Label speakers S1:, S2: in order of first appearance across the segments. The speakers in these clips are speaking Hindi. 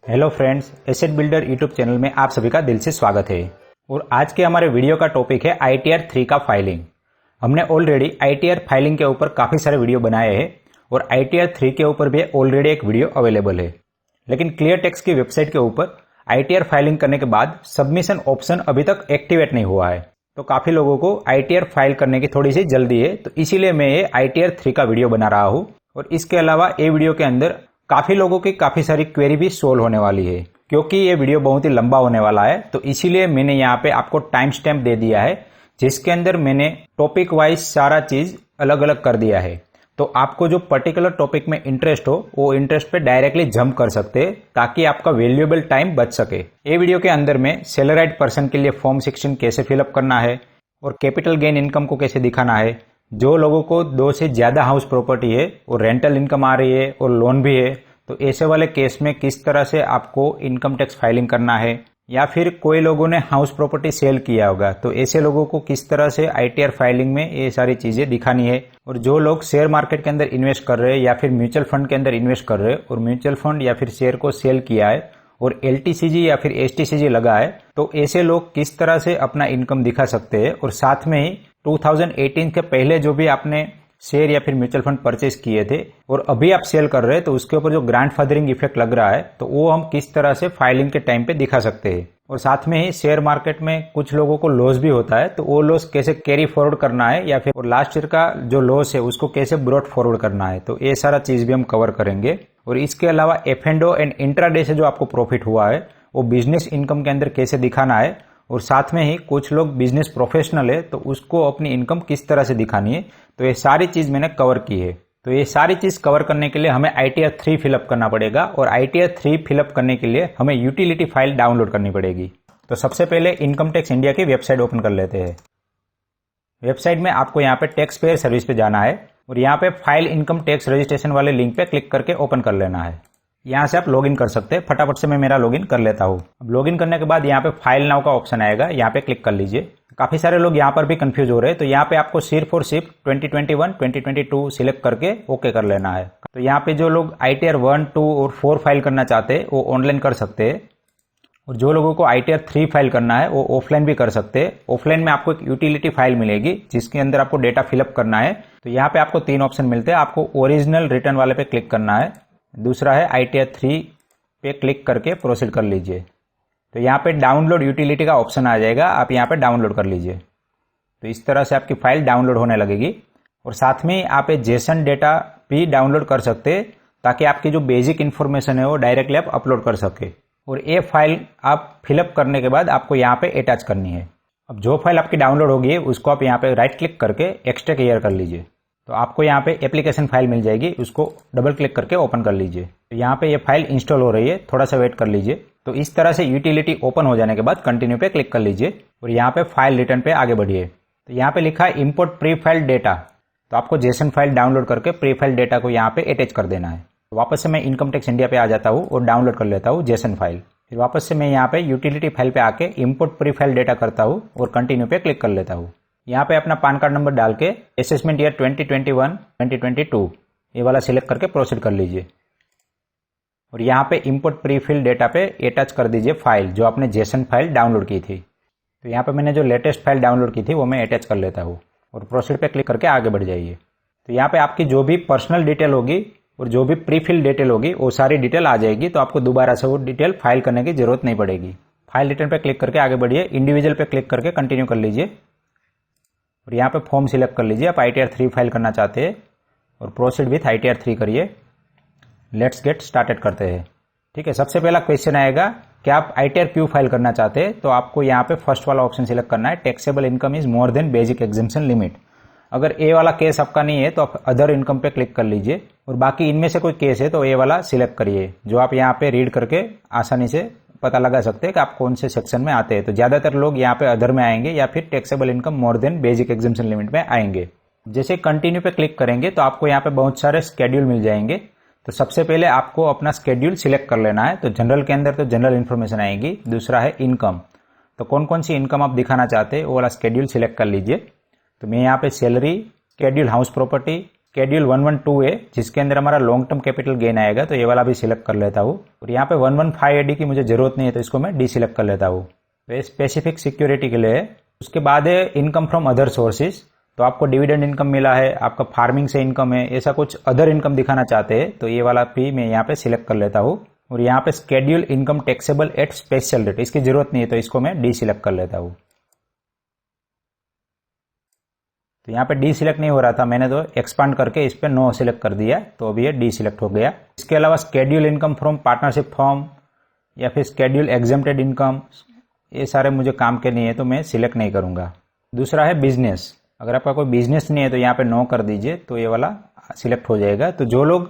S1: Hello friends, asset builder YouTube channel में आप सभी का दिल से स्वागत है। और आज के हमारे वीडियो का टॉपिक है ITR 3 का फाइलिंग। हमने ऑलरेडी ITR फाइलिंग के ऊपर काफ़ी सारे वीडियो बनाए हैं और ITR 3 के ऊपर भी ऑलरेडी एक वीडियो अवेलेबल है। लेकिन क्लियर टेक्स की वेबसाइट के ऊपर ITR फाइलिंग करने के बाद सबमिशन ऑप्शन अभी तक एक्टिवेट नहीं हुआ है, तो काफ़ी लोगों को ITR फाइल करने की थोड़ी सी जल्दी है, तो इसीलिए मैं ये ITR 3 का वीडियो बना रहा हूँ। और इसके अलावा ये वीडियो के अंदर काफ़ी लोगों की काफ़ी सारी क्वेरी भी सोल्व होने वाली है। क्योंकि ये वीडियो बहुत ही लंबा होने वाला है, तो इसीलिए मैंने यहाँ पे आपको टाइम स्टैम्प दे दिया है, जिसके अंदर मैंने टॉपिक वाइज सारा चीज़ अलग अलग कर दिया है। तो आपको जो पर्टिकुलर टॉपिक में इंटरेस्ट हो, वो इंटरेस्ट पे डायरेक्टली जंप कर सकते हैं, ताकि आपका वैल्यूएबल टाइम बच सके। ये वीडियो के अंदर में सैलराइड पर्सन के लिए फॉर्म 16 कैसे फिलअप करना है और कैपिटल गेन इनकम को कैसे दिखाना है, जो लोगों को 2 से ज़्यादा हाउस प्रॉपर्टी है और रेंटल इनकम आ रही है और लोन भी है, तो ऐसे वाले केस में किस तरह से आपको इनकम टैक्स फाइलिंग करना है। या फिर कोई लोगों ने हाउस प्रॉपर्टी सेल किया होगा, तो ऐसे लोगों को किस तरह से ITR फाइलिंग में ये सारी चीज़ें दिखानी है। और जो लोग शेयर मार्केट के अंदर इन्वेस्ट कर रहे हैं या फिर म्यूचुअल फंड के अंदर इन्वेस्ट कर रहे हैं और म्यूचुअल फंड या फिर शेयर को सेल किया है और LTCG या फिर STCG लगा है, तो ऐसे लोग किस तरह से अपना इनकम दिखा सकते हैं। और साथ में ही 2018 के पहले जो भी आपने शेयर या फिर म्यूचुअल फंड परचेज किए थे और अभी आप सेल कर रहे हैं, तो उसके ऊपर जो ग्रैंडफादरिंग इफेक्ट लग रहा है, तो वो हम किस तरह से फाइलिंग के टाइम पे दिखा सकते हैं। और साथ में ही शेयर मार्केट में कुछ लोगों को लॉस भी होता है, तो वो लॉस कैसे कैरी फॉरवर्ड करना है या फिर लास्ट ईयर का जो लॉस है उसको कैसे ब्रॉट फॉरवर्ड करना है, तो ये सारा चीज भी हम कवर करेंगे। और इसके अलावा F&O एंड इंट्राडे से जो आपको प्रॉफिट हुआ है, वो बिजनेस इनकम के अंदर कैसे दिखाना है। और साथ में ही कुछ लोग बिजनेस प्रोफेशनल है, तो उसको अपनी इनकम किस तरह से दिखानी है, तो ये सारी चीज मैंने कवर की है। तो ये सारी चीज कवर करने के लिए हमें ITR 3 फिलअप करना पड़ेगा और ITR 3 फिलअप करने के लिए हमें यूटिलिटी फाइल डाउनलोड करनी पड़ेगी। तो सबसे पहले इनकम टैक्स इंडिया की वेबसाइट ओपन कर लेते हैं। वेबसाइट में आपको यहाँ पे टैक्स पेयर सर्विस पे जाना है और यहाँ पे फाइल इनकम टैक्स रजिस्ट्रेशन वाले लिंक पे क्लिक करके ओपन कर लेना है। यहाँ से आप लॉगिन कर सकते हैं। फटाफट से मैं मेरा लॉगिन कर लेता हूँ। अब लॉगिन करने के बाद यहाँ पे फाइल नाउ का ऑप्शन आएगा, यहाँ पे क्लिक कर लीजिए। काफी सारे लोग यहाँ पर भी कंफ्यूज हो रहे हैं, तो यहाँ पे आपको सिर्फ और सिर्फ 2021 2022 सिलेक्ट करके ओके कर लेना है। तो यहाँ पे जो लोग ITR 1, 2 और 4 फाइल करना चाहते हैं, वो ऑनलाइन कर सकते हैं। और जो लोगों को ITR 3 फाइल करना है, वो ऑफलाइन भी कर सकते हैं। ऑफलाइन में आपको एक यूटिलिटी फाइल मिलेगी, जिसके अंदर आपको डेटा फिलअप करना है। तो यहाँ पे आपको 3 ऑप्शन मिलते हैं। आपको ओरिजिनल रिटर्न वाले पे क्लिक करना है, दूसरा है ITR 3 पे क्लिक करके प्रोसीड कर लीजिए। तो यहाँ पे डाउनलोड यूटिलिटी का ऑप्शन आ जाएगा, आप यहाँ पे डाउनलोड कर लीजिए। तो इस तरह से आपकी फाइल डाउनलोड होने लगेगी। और साथ में आप एक जेसन डेटा भी डाउनलोड कर सकते हैं, ताकि आपकी जो बेसिक इन्फॉर्मेशन है वो डायरेक्टली आप अपलोड कर सके। और ये फाइल आप फिलअप करने के बाद आपको यहाँ पे अटैच करनी है। अब जो फाइल आपकी डाउनलोड होगी उसको आप यहाँ पे राइट क्लिक करके एक्सट्रैक्ट हियर कर लीजिए। तो आपको यहाँ पे एप्लीकेशन फाइल मिल जाएगी, उसको डबल क्लिक करके ओपन कर लीजिए। तो यहाँ पे ये फाइल इंस्टॉल हो रही है, थोड़ा सा वेट कर लीजिए। तो इस तरह से यूटिलिटी ओपन हो जाने के बाद कंटिन्यू पे क्लिक कर लीजिए और यहाँ पे फाइल रिटर्न पे आगे बढ़िए। तो यहाँ पे लिखा है इंपोर्ट प्री फाइल डेटा, तो आपको जेसन फाइल डाउनलोड करके प्री फाइल डेटा को यहाँ पे अटैच कर देना है। तो वापस से मैं इनकम टैक्स इंडिया पे आ जाता हूँ और डाउनलोड कर लेता हूँ जेसन फाइल। फिर वापस से मैं यहाँ पे यूटिलिटी फाइल पे आके इंपोर्ट प्री फाइल डेटा करता हूँ और कंटिन्यू पे क्लिक कर लेता हूँ। यहाँ पे अपना पैन कार्ड नंबर डाल के असेसमेंट ईयर 2021 2022 ये वाला सिलेक्ट करके प्रोसीड कर लीजिए। और यहाँ पे इंपोर्ट प्री फिल डेटा पे अटैच कर दीजिए फाइल जो आपने जेसन फाइल डाउनलोड की थी। तो यहाँ पे मैंने जो लेटेस्ट फाइल डाउनलोड की थी वो मैं अटैच कर लेता हूँ और प्रोसीड पे क्लिक करके आगे बढ़ जाइए। तो यहाँ पे आपकी जो भी पर्सनल डिटेल होगी और जो भी प्री फिल डिटेल होगी वो सारी डिटेल आ जाएगी, तो आपको दोबारा से वो डिटेल फाइल करने की जरूरत नहीं पड़ेगी। फाइल रिटर्न पे क्लिक करके आगे बढ़िए, इंडिविजुअल पे क्लिक करके कंटिन्यू कर लीजिए और यहाँ पे फॉर्म सिलेक्ट कर लीजिए। आप ITR 3 फाइल करना चाहते हैं और प्रोसीड विथ ITR 3 करिए। लेट्स गेट स्टार्टेड करते हैं। ठीक है, सबसे पहला क्वेश्चन आएगा कि आप ITR क्यों फाइल करना चाहते हैं, तो आपको यहाँ पे फर्स्ट वाला ऑप्शन सिलेक्ट करना है, taxable income is more than basic exemption limit. अगर ए वाला केस आपका नहीं है तो आप अदर इनकम पे क्लिक कर लीजिए और बाकी इनमें से कोई केस है तो ए वाला सिलेक्ट करिए, जो आप यहाँ पे रीड करके आसानी से पता लगा सकते हैं कि आप कौन से सेक्शन में आते हैं। तो ज्यादातर लोग यहाँ पे अदर में आएंगे या फिर taxable income more than basic exemption limit में आएंगे। जैसे कंटिन्यू पे क्लिक करेंगे तो आपको यहाँ पे बहुत सारे स्केड्यूल मिल जाएंगे। तो सबसे पहले आपको अपना स्केड्यूल सिलेक्ट कर लेना है। तो जनरल के अंदर तो जनरल इन्फॉर्मेशन आएगी, दूसरा है इनकम, तो कौन कौन सी इनकम आप दिखाना चाहते हैं वो वाला स्केड्यूल सिलेक्ट कर लीजिए। तो मैं यहाँ पे salary, schedule house property, schedule 112 है जिसके अंदर हमारा लॉन्ग टर्म कैपिटल गेन आएगा, तो ये वाला भी सिलेक्ट कर लेता हूँ। और यहाँ पे 115 AD की मुझे जरूरत नहीं है, तो इसको मैं डी सिलेक्ट कर लेता हूँ। तो स्पेसिफिक सिक्योरिटी के लिए। उसके बाद है इनकम फ्रॉम अदर सोर्सेज। तो आपको डिविडेंड इनकम मिला है, आपका फार्मिंग से इनकम है, ऐसा कुछ अदर इनकम दिखाना चाहते हैं तो ये वाला भी मैं यहाँ पे सिलेक्ट कर लेता हूँ। और यहाँ पे schedule income taxable at special rate, इसकी जरूरत नहीं है तो इसको मैं डी सिलेक्ट कर लेता हूँ। तो यहाँ पे डी सिलेक्ट नहीं हो रहा था, मैंने तो एक्सपांड करके इस पे नो सिलेक्ट कर दिया, तो अभी ये डी सिलेक्ट हो गया। इसके अलावा schedule income from partnership form या फिर स्केड्यूल एग्जेम्प्टेड इनकम, ये सारे मुझे काम के नहीं है तो मैं सिलेक्ट नहीं करूंगा। दूसरा है बिजनेस। अगर आपका कोई बिजनेस नहीं है तो यहाँ पे नो कर दीजिए, तो ये वाला सिलेक्ट हो जाएगा। तो जो लोग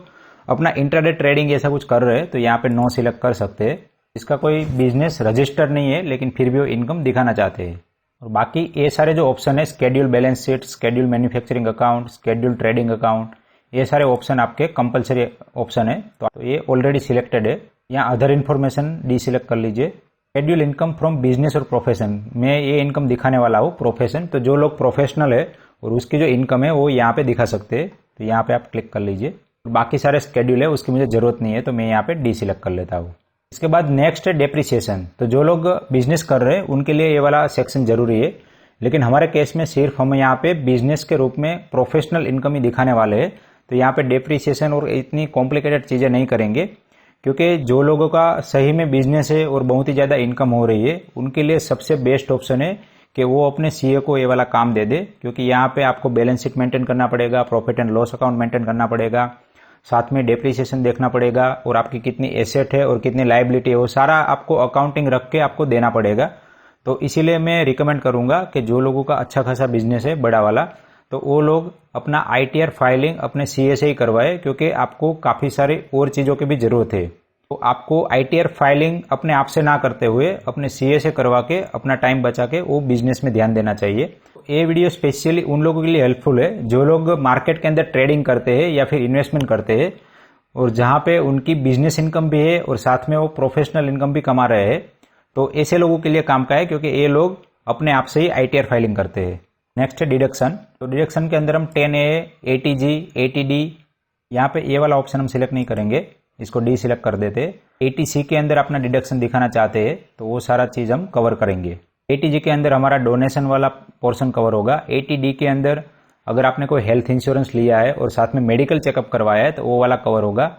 S1: अपना इंट्राडे ट्रेडिंग ऐसा कुछ कर रहे हैं तो यहाँ पे नो सिलेक्ट कर सकते हैं। इसका कोई बिजनेस रजिस्टर नहीं है लेकिन फिर भी वो इनकम दिखाना चाहते हैं। और बाकी ये सारे जो ऑप्शन है, schedule balance sheet, schedule manufacturing account, schedule trading account, ये सारे ऑप्शन आपके कंपलसरी ऑप्शन है, तो ये ऑलरेडी सिलेक्टेड है। यहाँ अदर इन्फॉर्मेशन डी सिलेक्ट कर लीजिए। स्केड्यूल इनकम फ्रॉम बिजनेस और प्रोफेशन, मैं ये इनकम दिखाने वाला हूँ प्रोफेशन, तो जो लोग प्रोफेशनल है और उसकी जो इनकम है वो यहाँ पे दिखा सकते हैं, तो यहाँ पे आप क्लिक कर लीजिए। बाकी सारे स्केड्यूल है उसकी मुझे जरूरत नहीं है तो मैं यहाँ पे डी सिलेक्ट कर लेता हूँ। इसके बाद नेक्स्ट है डेप्रिसिएशन। तो जो लोग बिजनेस कर रहे हैं उनके लिए ये वाला सेक्शन जरूरी है, लेकिन हमारे केस में सिर्फ हम यहाँ पे बिजनेस के रूप में प्रोफेशनल इनकम ही दिखाने वाले हैं, तो यहाँ पे डेप्रिसिएशन और इतनी कॉम्प्लिकेटेड चीजें नहीं करेंगे, क्योंकि जो लोगों का सही में बिजनेस है और बहुत ही ज्यादा इनकम हो रही है उनके लिए सबसे बेस्ट ऑप्शन है कि वो अपने सीए को ये वाला काम दे दे, क्योंकि यहाँ पे आपको बैलेंस शीट मेंटेन करना पड़ेगा, profit and loss account maintain करना पड़ेगा, साथ में डेप्रिसिएशन देखना पड़ेगा और आपकी कितनी एसेट है और कितनी लायबिलिटी है वो सारा आपको अकाउंटिंग रख के आपको देना पड़ेगा। तो इसीलिए मैं रिकमेंड करूंगा कि जो लोगों का अच्छा खासा बिजनेस है बड़ा वाला, तो वो लोग अपना आईटीआर फाइलिंग अपने सीए से ही करवाए, क्योंकि आपको काफी सारी और चीजों की भी जरूरत है। तो आपको आईटीआर फाइलिंग अपने आप से ना करते हुए अपने सीए से करवा के अपना टाइम बचा के वो बिजनेस में ध्यान देना चाहिए। ये वीडियो स्पेशली उन लोगों के लिए हेल्पफुल है जो लोग मार्केट के अंदर ट्रेडिंग करते हैं या फिर इन्वेस्टमेंट करते हैं और जहां पे उनकी बिजनेस इनकम भी है और साथ में वो प्रोफेशनल इनकम भी कमा रहे हैं। तो ऐसे लोगों के लिए काम का है, क्योंकि ये लोग अपने आप से ही आईटीआर फाइलिंग करते हैं। नेक्स्ट है डिडक्शन। तो डिडक्शन के अंदर हम 10A, ATG, ATD, यहाँ पे ये वाला ऑप्शन हम सिलेक्ट नहीं करेंगे, इसको डी सिलेक्ट कर देते। ATC के अंदर अपना डिडक्शन दिखाना चाहते हैं तो वो सारा चीज हम कवर करेंगे। ATG के अंदर हमारा डोनेशन वाला पोर्शन कवर होगा। ATD के अंदर अगर आपने कोई हेल्थ इंश्योरेंस लिया है और साथ में मेडिकल चेकअप करवाया है तो वो वाला कवर होगा।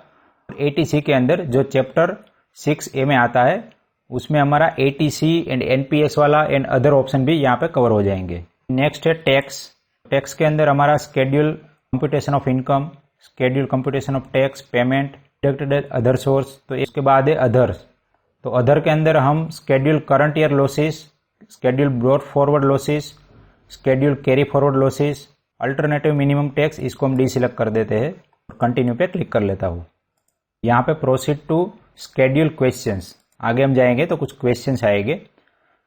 S1: ATC के अंदर जो चैप्टर 6A में आता है उसमें हमारा ATC एंड NPS वाला एंड अदर ऑप्शन भी यहाँ पे कवर हो जाएंगे। नेक्स्ट है टैक्स। टैक्स के अंदर हमारा schedule computation of income, schedule computation of tax, payment, deducted other source. तो इसके बाद है अदर्स। तो अदर के अंदर हम schedule current year losses, schedule brought forward losses, schedule carry forward losses, alternative minimum tax, इसको हम डी सिलेक्ट कर देते हैं और कंटिन्यू पे क्लिक कर लेता हूँ। यहाँ पे प्रोसीड टू स्केड्यूल क्वेश्चंस, आगे हम जाएंगे तो कुछ क्वेश्चंस आएंगे।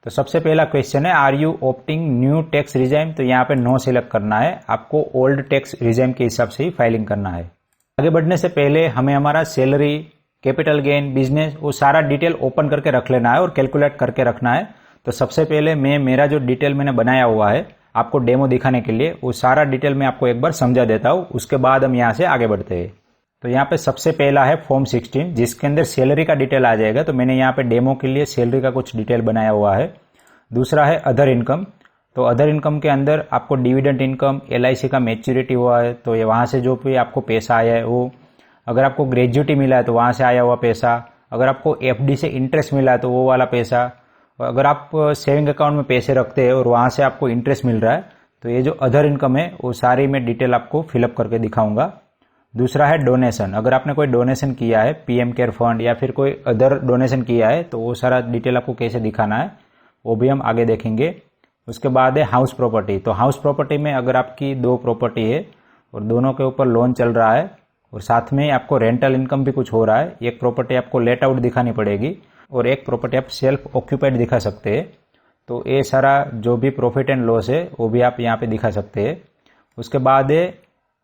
S1: तो सबसे पहला क्वेश्चन है, are you opting new tax regime. तो यहाँ पे नो सिलेक्ट करना है, आपको ओल्ड टैक्स रिजाइम के हिसाब से ही फाइलिंग करना है। आगे बढ़ने से पहले हमें हमारा सैलरी, कैपिटल गेन, बिजनेस, वो सारा डिटेल ओपन करके रख लेना है और कैलकुलेट करके रखना है। तो सबसे पहले मैं मेरा जो डिटेल मैंने बनाया हुआ है आपको डेमो दिखाने के लिए, वो सारा डिटेल मैं आपको एक बार समझा देता हूँ, उसके बाद हम यहाँ से आगे बढ़ते हैं। तो यहाँ पे सबसे पहला है फॉर्म 16 जिसके अंदर सैलरी का डिटेल आ जाएगा। तो मैंने यहाँ पे डेमो के लिए सैलरी का कुछ डिटेल बनाया हुआ है। दूसरा है अदर इनकम। तो अदर इनकम के अंदर आपको डिविडेंड इनकम, LIC का मैच्योरिटी हुआ है तो ये वहां से जो भी आपको पैसा आया है वो, अगर आपको ग्रेजुएटी मिला है तो वहां से आया हुआ पैसा, अगर आपको FD से इंटरेस्ट मिला है तो वो वाला पैसा, अगर आप सेविंग अकाउंट में पैसे रखते हैं और वहां से आपको इंटरेस्ट मिल रहा है तो ये जो अदर इनकम है वो सारी मैं डिटेल आपको फिलअप करके दिखाऊंगा। दूसरा है डोनेशन। अगर आपने कोई डोनेशन किया है, PM केयर फंड या फिर कोई अदर डोनेशन किया है तो वो सारा डिटेल आपको कैसे दिखाना है वो भी हम आगे देखेंगे। उसके बाद है हाउस प्रॉपर्टी। तो हाउस प्रॉपर्टी में अगर आपकी 2 प्रॉपर्टी है और दोनों के ऊपर लोन चल रहा है और साथ में आपको रेंटल इनकम भी कुछ हो रहा है, एक प्रॉपर्टी आपको लेट आउट दिखानी पड़ेगी और एक प्रॉपर्टी आप सेल्फ ऑक्यूपाइड दिखा सकते हैं। तो ये सारा जो भी प्रॉफिट एंड लॉस है वो भी आप यहाँ पे दिखा सकते हैं। उसके बाद है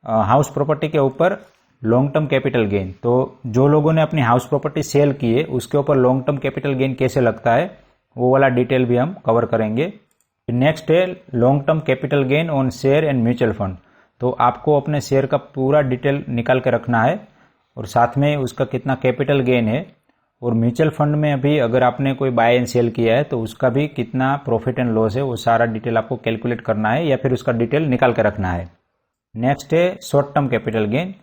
S1: हाउस प्रॉपर्टी के ऊपर लॉन्ग टर्म कैपिटल गेन। तो जो लोगों ने अपनी हाउस प्रॉपर्टी सेल की है उसके ऊपर लॉन्ग टर्म कैपिटल गेन कैसे लगता है वो वाला डिटेल भी हम कवर करेंगे। नेक्स्ट है long term capital gain on share and mutual fund. तो आपको अपने शेयर का पूरा डिटेल निकाल के रखना है और साथ में उसका कितना कैपिटल गेन है, और म्यूचुअल फंड में अभी अगर आपने कोई बाय एंड सेल किया है तो उसका भी कितना प्रॉफिट एंड लॉस है वो सारा डिटेल आपको कैलकुलेट करना है या फिर उसका डिटेल निकाल के रखना है। नेक्स्ट है शॉर्ट टर्म कैपिटल गेन।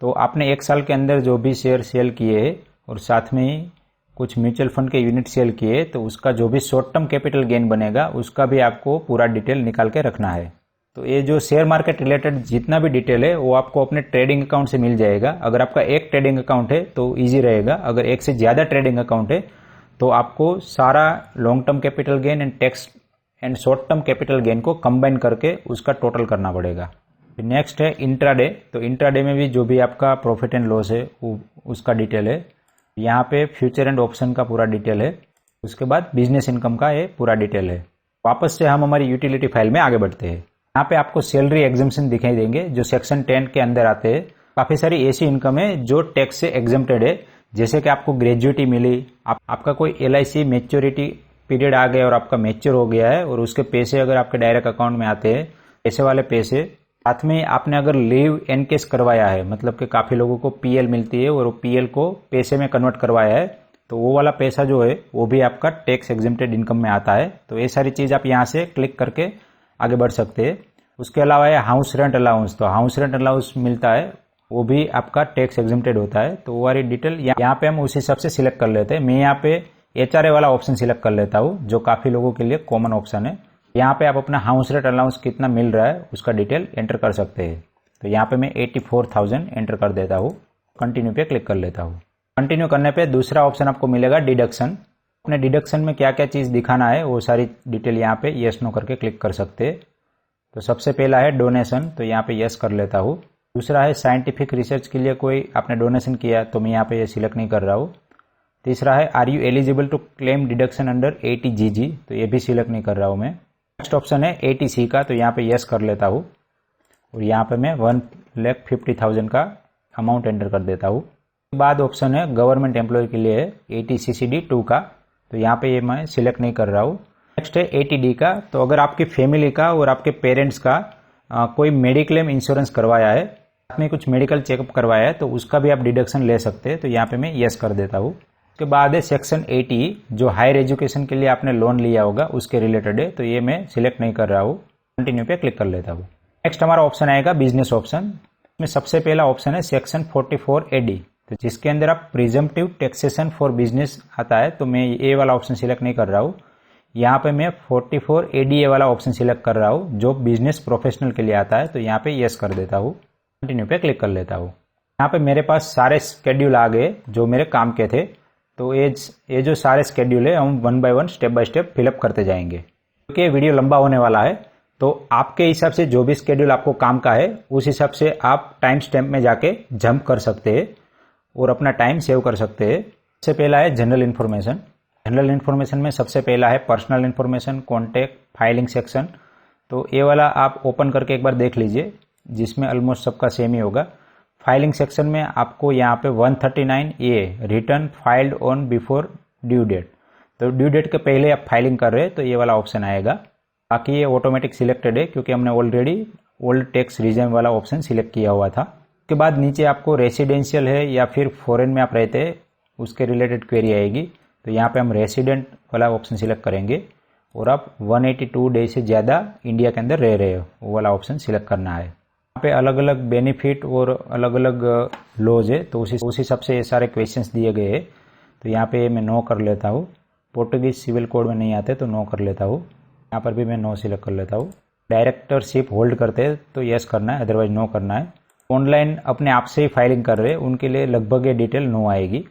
S1: तो आपने 1 साल के अंदर जो भी शेयर सेल किए और साथ में ही कुछ म्यूचुअल फंड के यूनिट सेल किए तो उसका जो भी शॉर्ट टर्म कैपिटल गेन बनेगा उसका भी आपको पूरा डिटेल निकाल के रखना है। तो ये जो शेयर मार्केट रिलेटेड जितना भी डिटेल है वो आपको अपने ट्रेडिंग अकाउंट से मिल जाएगा। अगर आपका एक ट्रेडिंग अकाउंट है तो इजी रहेगा, अगर एक से ज़्यादा ट्रेडिंग अकाउंट है तो आपको सारा long term capital gain and tax and short term capital gain को कंबाइन करके उसका टोटल करना पड़ेगा। नेक्स्ट है इंट्राडे। तो इंट्राडे में भी जो भी आपका प्रॉफिट एंड लॉस है उसका डिटेल है। यहाँ पे फ्यूचर एंड ऑप्शन का पूरा डिटेल है। उसके बाद बिजनेस इनकम का ये पूरा डिटेल है। वापस से हम हमारी यूटिलिटी फाइल में आगे बढ़ते हैं। यहाँ पे आपको सैलरी एग्जम्पशन दिखाई देंगे जो सेक्शन 10 के अंदर आते हैं। काफी सारी ऐसी इनकम है जो टैक्स से एग्जम्प्टेड है, जैसे कि आपको ग्रेजुएटी मिली, आपका कोई LIC मैच्योरिटी पीरियड आ गया और आपका मैच्योर हो गया है और उसके पैसे अगर आपके डायरेक्ट अकाउंट में आते हैं, पैसे वाले पैसे। साथ में आपने अगर लीव एनकेस करवाया है, मतलब कि काफी लोगों को PL मिलती है और वो PL को पैसे में कन्वर्ट करवाया है, तो वो वाला पैसा जो है वो भी आपका टैक्स एग्जम्प्टेड इनकम में आता है। तो ये सारी चीज आप यहाँ से क्लिक करके आगे बढ़ सकते हैं। उसके अलावा है हाउस रेंट अलाउंस। तो हाउस रेंट अलाउंस मिलता है, वो भी आपका टैक्स एग्जम्प्टेड होता है। तो वो वाली डिटेल यहाँ पे हम उस हिसाब से सिलेक्ट कर लेते हैं। मैं यहाँ पे HRA वाला ऑप्शन सिलेक्ट कर लेता हूँ जो काफी लोगों के लिए कॉमन ऑप्शन है। यहाँ पे आप अपना हाउस रेंट अलाउंस कितना मिल रहा है उसका डिटेल एंटर कर सकते हैं। तो यहाँ पे मैं 84,000 एंटर कर देता हूँ। कंटिन्यू पे क्लिक कर लेता हूँ। कंटिन्यू करने पे दूसरा ऑप्शन आपको मिलेगा डिडक्शन। अपने डिडक्शन में क्या क्या चीज दिखाना है वो सारी डिटेल यहाँ पे यस नो करके क्लिक कर सकते हैं। तो सबसे पहला है डोनेशन, तो यहाँ पे यस कर लेता हूँ। दूसरा है साइंटिफिक रिसर्च के लिए कोई आपने डोनेशन किया तो मैं यहाँ पे ये सिलेक्ट नहीं कर रहा हूँ। तीसरा है are you eligible to claim deduction under 80GG, तो ये भी सिलेक्ट नहीं कर रहा हूँ मैं। नेक्स्ट ऑप्शन है 80C का, तो यहाँ पे यस कर लेता हूँ और यहाँ पे मैं 1,50,000 का अमाउंट एंटर कर देता हूँ। बाद ऑप्शन है गवर्नमेंट एम्प्लॉय के लिए 80CCD2 का, तो यहाँ पे ये मैं सिलेक्ट नहीं कर रहा हूँ। नेक्स्ट है 80D का। तो अगर आपकी फैमिली का और आपके पेरेंट्स का कोई मेडिक्लेम इंश्योरेंस करवाया है, आपने कुछ मेडिकल चेकअप करवाया है तो उसका भी आप डिडक्शन ले सकते हैं। तो यहाँ पे मैं यस कर देता हूँ। उसके बाद है सेक्शन 80 जो हायर एजुकेशन के लिए आपने लोन लिया होगा उसके रिलेटेड है, तो ये मैं सिलेक्ट नहीं कर रहा हूँ। कंटिन्यू पे क्लिक कर लेता हूँ। नेक्स्ट हमारा ऑप्शन आएगा बिजनेस ऑप्शन। इसमें सबसे पहला ऑप्शन है सेक्शन 44AD, तो जिसके अंदर आप प्रिजम्पटिव टैक्सेशन फॉर बिजनेस आता है, तो मैं ये वाला ऑप्शन सिलेक्ट नहीं कर रहा हूँ। यहाँ पे मैं 44ADA वाला ऑप्शन सिलेक्ट कर रहा हूँ जो बिजनेस प्रोफेशनल के लिए आता है, तो यहाँ पे यस कर देता हूँ। कंटिन्यू पे क्लिक कर लेता हूँ। यहाँ पे मेरे पास सारे स्केड्यूल आ गए जो मेरे काम के थे। तो ये जो सारे स्केड्यूल है हम 1 by 1 step by step fill up करते जाएंगे, क्योंकि ये वीडियो लंबा होने वाला है। तो आपके हिसाब से जो भी स्केड्यूल आपको काम का है उस हिसाब से आप टाइम स्टैम्प में जाके जंप कर सकते हैं और अपना टाइम सेव कर सकते हैं। सबसे पहला है जनरल इन्फॉर्मेशन। जनरल इन्फॉर्मेशन में सबसे पहला है personal information, contact, filing section. तो ये वाला आप ओपन करके एक बार देख लीजिए, जिसमें ऑलमोस्ट सबका सेम ही होगा। फाइलिंग सेक्शन में आपको यहाँ पे 139A return filed on before due date, तो ड्यू डेट के पहले आप फाइलिंग कर रहे हैं तो ये वाला ऑप्शन आएगा। बाकी ये ऑटोमेटिक सिलेक्टेड है क्योंकि हमने ऑलरेडी ओल्ड टैक्स रीजन वाला ऑप्शन सिलेक्ट किया हुआ था। उसके बाद नीचे आपको रेसिडेंशियल है या फिर फॉरेन में आप रहते हैं उसके रिलेटेड क्वेरी आएगी, तो यहाँ पे हम रेसिडेंट वाला ऑप्शन सिलेक्ट करेंगे और आप 182 डे से ज़्यादा इंडिया के अंदर रह रहे हो वो वाला ऑप्शन सिलेक्ट करना है। यहाँ पे अलग अलग बेनिफिट और अलग अलग लॉज है, तो उस हिसाब से ये सारे क्वेश्चंस दिए गए हैं। तो यहाँ पे मैं नो कर लेता हूँ। पोर्टुगीज सिविल कोड में नहीं आते तो नो कर लेता हूँ। यहाँ पर भी मैं नो सिलेक्ट कर लेता हूँ। डायरेक्टरशिप होल्ड करते हैं तो यस करना है, अदरवाइज नो करना है। ऑनलाइन अपने आप से ही फाइलिंग कर रहे हैं उनके लिए लगभग ये डिटेल नो आएगी।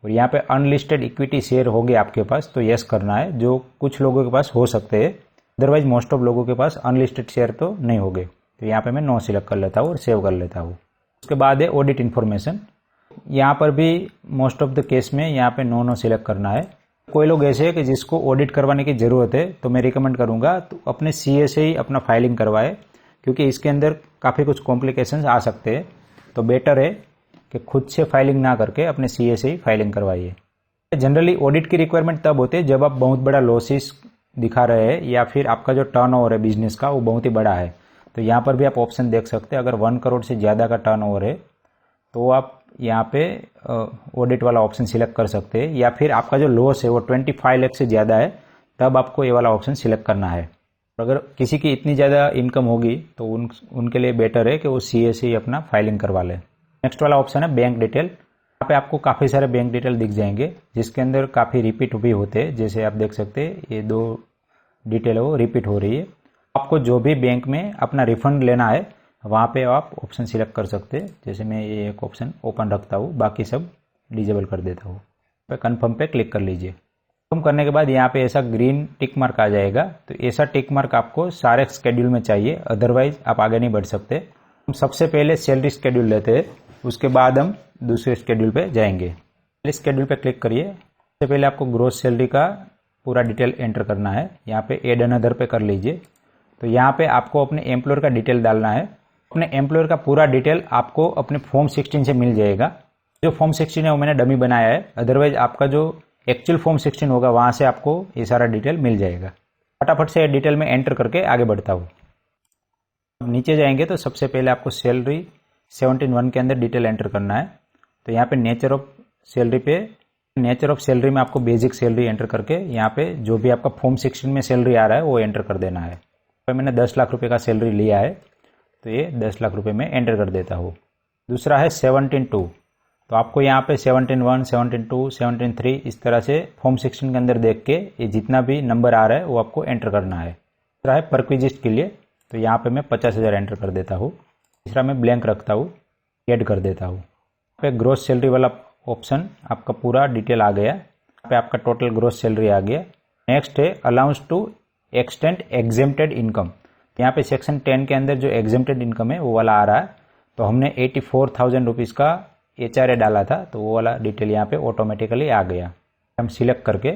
S1: और यहाँ पे अनलिस्टेड इक्विटी शेयर हो गए आपके पास तो यस करना है, जो कुछ लोगों के पास हो सकते हैं, अदरवाइज मोस्ट ऑफ लोगों के पास अनलिस्टेड शेयर तो नहीं हो गए। तो यहाँ पे मैं नो सिलेक्ट कर लेता हूँ और सेव कर लेता हूँ। उसके बाद है ऑडिट इन्फॉर्मेशन। यहाँ पर भी मोस्ट ऑफ द केस में यहाँ पे नो सिलेक्ट करना है। कोई लोग ऐसे है कि जिसको ऑडिट करवाने की जरूरत है तो मैं रिकमेंड करूंगा तो अपने CA से ही अपना फाइलिंग करवाए, क्योंकि इसके अंदर काफ़ी कुछ कॉम्प्लिकेशंस आ सकते हैं। तो बेटर है कि खुद से फाइलिंग ना करके अपने CA से ही फाइलिंग करवाइए। जनरली ऑडिट की रिक्वायरमेंट तब होती है जब आप बहुत बड़ा लॉसेस दिखा रहे हैं या फिर आपका जो टर्नओवर है बिजनेस का वो बहुत ही बड़ा है, तो यहाँ पर भी आप ऑप्शन देख सकते हैं। अगर 1 करोड़ से ज़्यादा का टर्नओवर है तो आप यहाँ पे ऑडिट वाला ऑप्शन सिलेक्ट कर सकते हैं, या फिर आपका जो लॉस है वो 25 लाख से ज़्यादा है तब आपको ये वाला ऑप्शन सिलेक्ट करना है। अगर किसी की इतनी ज़्यादा इनकम होगी तो उनके लिए बेटर है कि वो CA से ही अपना फाइलिंग करवा ले। नेक्स्ट वाला ऑप्शन है बैंक डिटेल। यहाँ पे आपको काफ़ी सारे बैंक डिटेल दिख जाएंगे जिसके अंदर काफ़ी रिपीट भी होते हैं। जैसे आप देख सकते हैं ये 2 डिटेल है वो रिपीट हो रही है। आपको जो भी बैंक में अपना रिफंड लेना है वहाँ पे आप ऑप्शन सिलेक्ट कर सकते हैं। जैसे मैं ये एक ऑप्शन ओपन रखता हूँ, बाकी सब डिजेबल कर देता हूँ। पे कन्फर्म पे क्लिक कर लीजिए। कन्फर्म करने के बाद यहाँ पे ऐसा ग्रीन टिक मार्क आ जाएगा। तो ऐसा टिक मार्क आपको सारे स्केड्यूल में चाहिए, अदरवाइज आप आगे नहीं बढ़ सकते। हम सबसे पहले सैलरी स्केड्यूल लेते हैं, उसके बाद हम दूसरे स्केड्यूल पे जाएंगे। पहले स्केड्यूल पे क्लिक करिए। सबसे पहले आपको ग्रोस सैलरी का पूरा डिटेल एंटर करना है। यहाँ पे एड अनदर पे कर लीजिए। तो यहाँ पे आपको अपने एम्प्लॉयर का डिटेल डालना है। अपने एम्प्लॉयर का पूरा डिटेल आपको अपने फॉर्म 16 से मिल जाएगा। जो फॉर्म 16 है वो मैंने डमी बनाया है, अदरवाइज आपका जो एक्चुअल फॉर्म 16 होगा वहाँ से आपको ये सारा डिटेल मिल जाएगा। फटाफट से डिटेल में एंटर करके आगे बढ़ता हूँ। अब नीचे जाएंगे तो सबसे पहले आपको सैलरी 17(1) के अंदर डिटेल एंटर करना है। तो यहाँ पे नेचर ऑफ सैलरी में आपको बेसिक सैलरी एंटर करके यहाँ पे जो भी आपका फॉर्म 16 में सैलरी आ रहा है वो एंटर कर देना है। तो मैंने 10 लाख रुपए का सैलरी लिया है तो ये 10 लाख रुपए में एंटर कर देता हूँ। दूसरा है 17(2). तो आपको यहाँ पे 17(1), 17(2), 17(3) इस तरह से फॉर्म 16 के अंदर देख के ये जितना भी नंबर आ रहा है वो आपको एंटर करना है। दूसरा है परक्विजिस्ट के लिए, तो यहाँ पे मैं 50,000 एंटर कर देता हूँ। तीसरा मैं ब्लैंक रखता हूँ, ऐड कर देता हूँ। यहाँ पे ग्रोस सैलरी वाला ऑप्शन आपका पूरा डिटेल आ गया। यहाँ पे आपका टोटल ग्रोस सैलरी आ गया। नेक्स्ट है allowance to extend exempted income. यहाँ पे सेक्शन 10 के अंदर जो एग्जेम्प्टेड इनकम है वो वाला आ रहा है। तो हमने 84,000 रुपीज़ का HRA डाला था, तो वो वाला डिटेल यहाँ पे ऑटोमेटिकली आ गया। हम सिलेक्ट करके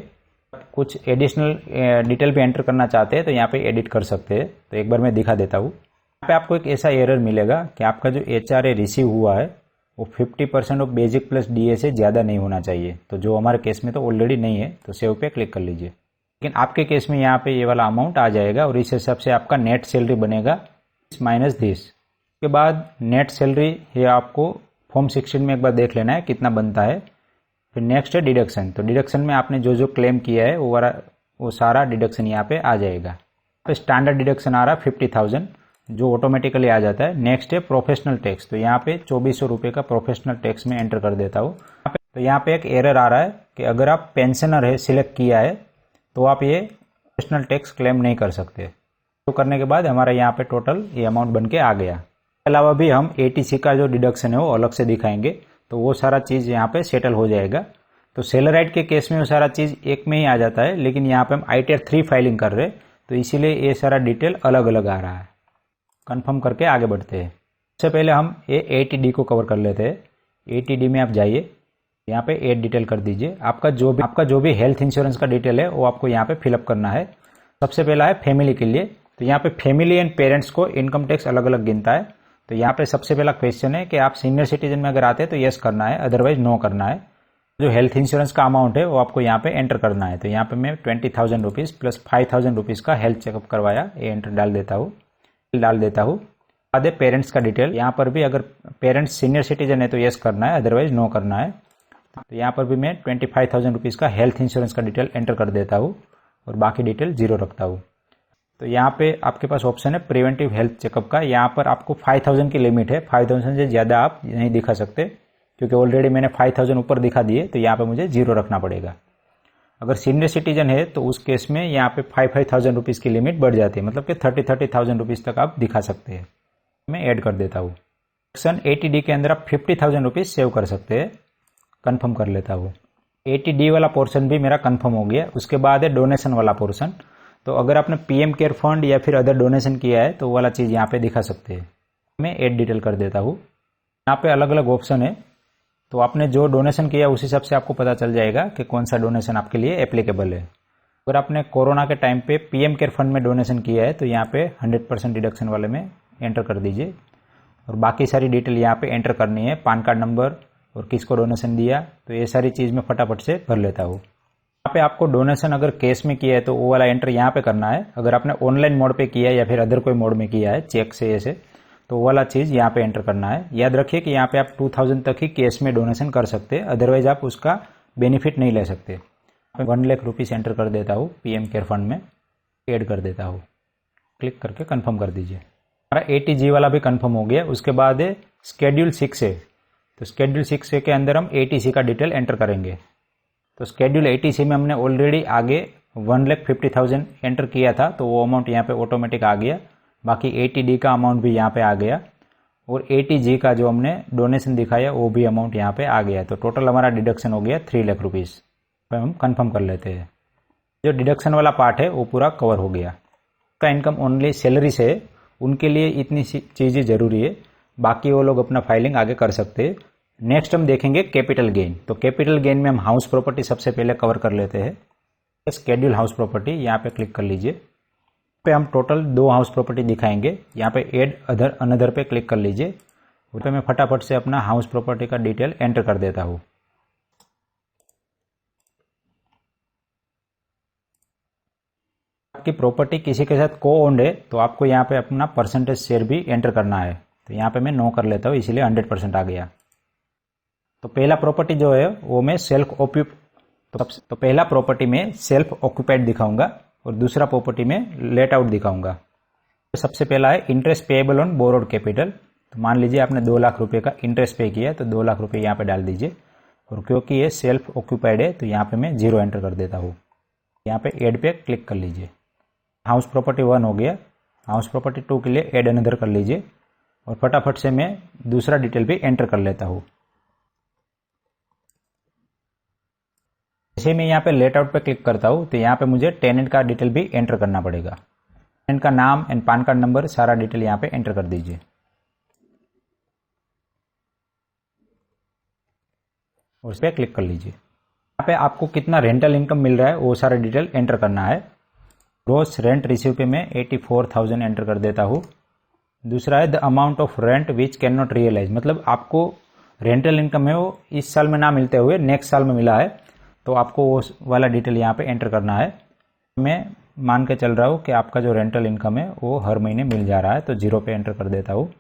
S1: कुछ एडिशनल डिटेल भी एंटर करना चाहते हैं तो यहाँ पे एडिट कर सकते हैं। तो एक बार मैं दिखा देता हूँ। यहाँ पे आपको एक ऐसा एरर मिलेगा कि आपका जो HRA रिसीव हुआ है वो 50% ऑफ बेसिक प्लस DA से ज़्यादा नहीं होना चाहिए। तो जो हमारे केस में तो ऑलरेडी नहीं है, तो सेव पे क्लिक कर लीजिए। लेकिन आपके केस में यहाँ पे ये वाला अमाउंट आ जाएगा और इस हिसाब से आपका नेट सैलरी बनेगा माइनस दिस। उसके बाद नेट सैलरी ये आपको फॉर्म 16 में एक बार देख लेना है कितना बनता है। फिर नेक्स्ट है डिडक्शन। तो डिडक्शन में आपने जो जो क्लेम किया है वो सारा डिडक्शन यहाँ पे आ जाएगा। तो स्टैंडर्ड डिडक्शन आ रहा है 50,000 जो ऑटोमेटिकली आ जाता है। नेक्स्ट है प्रोफेशनल टैक्स। तो यहाँ पे 2400 रुपये का प्रोफेशनल टैक्स में एंटर कर देता हूँ। तो यहाँ पे एक एरर आ रहा है कि अगर आप पेंशनर है सिलेक्ट किया है तो आप ये प्रोफेशनल टैक्स क्लेम नहीं कर सकते। तो करने के बाद हमारा यहाँ पे टोटल ये अमाउंट बन के आ गया। इसके अलावा भी हम ATC का जो डिडक्शन है वो अलग से दिखाएंगे, तो वो सारा चीज़ यहाँ पे सेटल हो जाएगा। तो सेलराइट के केस में वो सारा चीज़ एक में ही आ जाता है, लेकिन यहाँ पे हम ITR 3 फाइलिंग कर रहे हैं तो इसीलिए ये सारा डिटेल अलग अलग आ रहा है। कन्फर्म करके आगे बढ़ते हैं। सबसे पहले हम ये ATD को कवर कर लेते हैं। ATD में आप जाइए, यहाँ पे एड डिटेल कर दीजिए। आपका जो भी हेल्थ इंश्योरेंस का डिटेल है वो आपको यहाँ पे फिलअप करना है। सबसे पहला है फैमिली के लिए। तो यहाँ पे फैमिली एंड पेरेंट्स को इनकम टैक्स अलग अलग गिनता है। तो यहाँ पे सबसे पहला क्वेश्चन है कि आप सीनियर सिटीजन में अगर आते हैं तो यस करना है, अदरवाइज नो करना है। जो हेल्थ इंश्योरेंस का अमाउंट है वो आपको यहाँ पे एंटर करना है। तो यहाँ पे मैं 20,000 रुपीज़ प्लस 5,000 रुपीज़ का हेल्थ चेकअप करवाया, ये एंटर डाल देता हूँ। बाद पेरेंट्स का डिटेल, यहाँ पर भी अगर पेरेंट्स सीनियर सिटीजन है तो यस करना है, अदरवाइज नो करना है। तो यहाँ पर भी मैं 25,000 रुपीज़ का हेल्थ इंश्योरेंस का डिटेल एंटर कर देता हूँ और बाकी डिटेल 0 रखता हूँ। तो यहाँ पे आपके पास ऑप्शन है प्रिवेंटिव हेल्थ चेकअप का। यहाँ पर आपको 5,000 की लिमिट है, 5,000 से ज़्यादा आप नहीं दिखा सकते क्योंकि ऑलरेडी मैंने 5,000 ऊपर दिखा दिए, तो यहाँ पे मुझे 0 रखना पड़ेगा। अगर सीनियर सिटीजन है तो उस केस में यहाँ पे 5,000 रुपीज़ की लिमिट बढ़ जाती है, मतलब कि 30,000 रुपीज़ तक आप दिखा सकते हैं। मैं ऐड कर देता हूँ। सेक्शन ATD के अंदर आप 50,000 रुपीज़ सेव कर सकते हैं। कन्फर्म कर लेता हूँ। ATD वाला पोर्शन भी मेरा कन्फर्म हो गया। उसके बाद है डोनेशन वाला पोर्शन। तो अगर आपने PM केयर फंड या फिर अदर डोनेशन किया है तो वो वाला चीज़ यहाँ पे दिखा सकते हैं। मैं ऐड डिटेल कर देता हूँ। यहाँ पे अलग अलग ऑप्शन है, तो आपने जो डोनेशन किया उस हिसाब से आपको पता चल जाएगा कि कौन सा डोनेशन आपके लिए एप्लीकेबल है। अगर आपने कोरोना के टाइम पे PM केयर फंड में डोनेशन किया है तो यहाँ पे 100% डिडक्शन वाले में एंटर कर दीजिए और बाकी सारी डिटेल यहाँ पे एंटर करनी है, पान कार्ड नंबर और किसको डोनेशन दिया। तो ये सारी चीज़ मैं फटाफट से भर लेता हूँ। यहाँ पे आपको डोनेशन अगर कैश में किया है तो वो वाला एंटर यहाँ पे करना है। अगर आपने ऑनलाइन मोड पे किया है या फिर अदर कोई मोड में किया है चेक से ऐसे, तो वो वाला चीज़ यहाँ पे एंटर करना है। याद रखिए कि यहाँ पे आप 2000 तक ही कैश में डोनेशन कर सकते हैं, अदरवाइज आप उसका बेनिफिट नहीं ले सकते। 1 लाख रुपीज़ एंटर कर देता हूँ पीएम केयर फंड में, ऐड कर देता हूँ, क्लिक करके कंफर्म कर दीजिए। हमारा ATG वाला भी कंफर्म हो गया। उसके बाद है स्केड्यूल 6A, तो स्केड्यूल 6A के अंदर हम ATC का डिटेल एंटर करेंगे। तो स्केड्यूल ATC में हमने ऑलरेडी आगे 1,50,000 एंटर किया था, तो वो अमाउंट यहाँ पे ऑटोमेटिक आ गया। बाकी ATD का अमाउंट भी यहाँ पे आ गया और ATG का जो हमने डोनेशन दिखाया वो भी अमाउंट यहाँ पे आ गया। तो टोटल हमारा डिडक्शन हो गया 3 लाख रुपीज़। तो हम कंफर्म कर लेते हैं। जो डिडक्शन वाला पार्ट है वो पूरा कवर हो गया। का इनकम ओनली सैलरी से है, उनके लिए इतनी चीज़ें ज़रूरी है, बाकी वो लोग अपना फाइलिंग आगे कर सकते हैं। नेक्स्ट हम देखेंगे कैपिटल गेन। तो कैपिटल गेन में हम हाउस प्रॉपर्टी सबसे पहले कवर कर लेते हैं। स्केड्यूल हाउस प्रॉपर्टी यहाँ पे क्लिक कर लीजिए। पे हम टोटल 2 हाउस प्रॉपर्टी दिखाएंगे। यहाँ पे एड अदर अनदर पे क्लिक कर लीजिए। उस पर मैं फटाफट से अपना हाउस प्रॉपर्टी का डिटेल एंटर कर देता हूँ। आपकी प्रॉपर्टी किसी के साथ को ओन्ड है तो आपको यहाँ पे अपना परसेंटेज शेयर भी एंटर करना है। तो यहाँ पे मैं नो कर लेता हूँ, इसीलिए 100% आ गया। तो पहला प्रॉपर्टी जो है वो मैं तो पहला प्रॉपर्टी में सेल्फ ऑक्यूपाइड दिखाऊंगा और दूसरा प्रॉपर्टी में लेट आउट दिखाऊंगा। तो सबसे पहला है interest payable on borrowed capital. तो मान लीजिए आपने 2 लाख रुपए का इंटरेस्ट पे किया, तो 2 लाख रुपए यहाँ पे डाल दीजिए। और क्योंकि ये सेल्फ ऑक्यूपाइड है तो यहाँ पे मैं 0 एंटर कर देता हूँ। यहाँ पे एड पे क्लिक कर लीजिए। हाउस प्रॉपर्टी 1 हो गया। हाउस प्रॉपर्टी 2 के लिए एड अनदर कर लीजिए और फटाफट से मैं दूसरा डिटेल भी एंटर कर लेता हूँ। जैसे मैं यहाँ पे लेट आउट पे क्लिक करता हूँ तो यहाँ पे मुझे टेनेंट का डिटेल भी एंटर करना पड़ेगा। टेनेंट का नाम एंड पान कार्ड नंबर सारा डिटेल यहाँ पे एंटर कर दीजिए। और उस पर क्लिक कर लीजिए। यहाँ पे आपको कितना रेंटल इनकम मिल रहा है वो सारा डिटेल एंटर करना है। ग्रॉस रेंट रिसीव पे मैं 84,000 एंटर कर देता हूँ। दूसरा है the amount of rent which can not realise, मतलब आपको रेंटल इनकम है वो इस साल में ना मिलते हुए नेक्स्ट साल में मिला है, तो आपको वो वाला डिटेल यहाँ पे एंटर करना है। मैं मान के चल रहा हूँ कि आपका जो रेंटल इनकम है वो हर महीने मिल जा रहा है, तो 0 पे एंटर कर देता हूँ।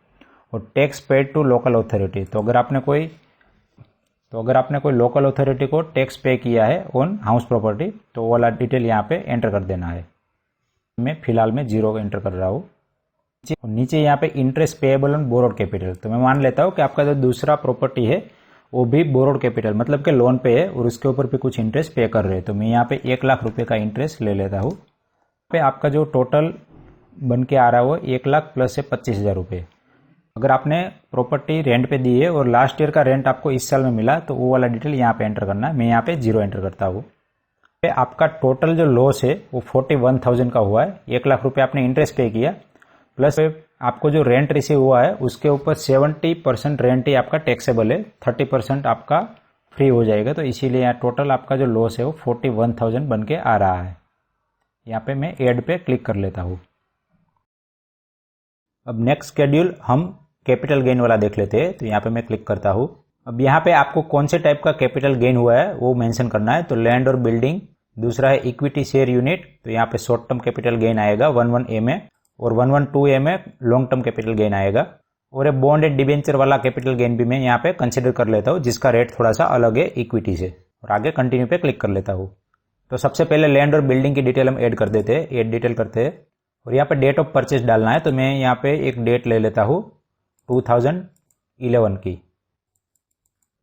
S1: और tax paid to local authority, तो अगर आपने कोई लोकल अथॉरिटी को टैक्स पे किया है ऑन हाउस प्रॉपर्टी तो वो वाला डिटेल यहाँ पे एंटर कर देना है। मैं फिलहाल में 0 एंटर कर रहा हूँ। नीचे यहाँ पे interest payable on borrowed capital, तो मैं मान लेता हूँ कि आपका जो दूसरा प्रॉपर्टी है वो भी बोरोड कैपिटल मतलब के लोन पे है और उसके ऊपर भी कुछ इंटरेस्ट पे कर रहे हैं। तो मैं यहाँ पे 1 लाख रुपए का इंटरेस्ट ले लेता हूँ। पे आपका जो टोटल बन के आ रहा है वो 1 लाख प्लस से 25,000 रुपये। अगर आपने प्रॉपर्टी रेंट पे दी है और लास्ट ईयर का रेंट आपको इस साल में मिला तो वो वाला डिटेल यहाँ पे एंटर करना है। मैं यहाँ पे 0 एंटर करता हूँ। आपका टोटल जो लॉस है वो 41,000 का हुआ है। 1 लाख रुपये आपने इंटरेस्ट पे किया, प्लस आपको जो रेंट रिसीव हुआ है उसके ऊपर 70% रेंट ही आपका टैक्सेबल है, 30% आपका फ्री हो जाएगा। तो इसीलिए यहाँ टोटल आपका जो लॉस है वो 41,000 बन के आ रहा है। यहाँ पे मैं एड पे क्लिक कर लेता हूँ। अब नेक्स्ट शेड्यूल हम कैपिटल गेन वाला देख लेते हैं। तो यहाँ पे मैं क्लिक करता हूँ। अब यहाँ पे आपको कौन से टाइप का कैपिटल गेन हुआ है वो मेंशन करना है। तो लैंड और बिल्डिंग, दूसरा है इक्विटी शेयर यूनिट, तो यहाँ पे शॉर्ट टर्म कैपिटल गेन आएगा 11A में, और 112A में लॉन्ग टर्म कैपिटल गेन आएगा। और एक बॉन्ड एंड डिबेंचर वाला कैपिटल गेन भी मैं यहाँ पे कंसिडर कर लेता हूँ, जिसका रेट थोड़ा सा अलग है इक्विटी से। और आगे कंटिन्यू पे क्लिक कर लेता हूँ। तो सबसे पहले लैंड और बिल्डिंग की डिटेल हम ऐड कर देते हैं, ऐड डिटेल करते हैं। और यहाँ पे डेट ऑफ परचेज डालना है, तो मैं यहाँ पे एक डेट ले लेता हूँ 2011 की।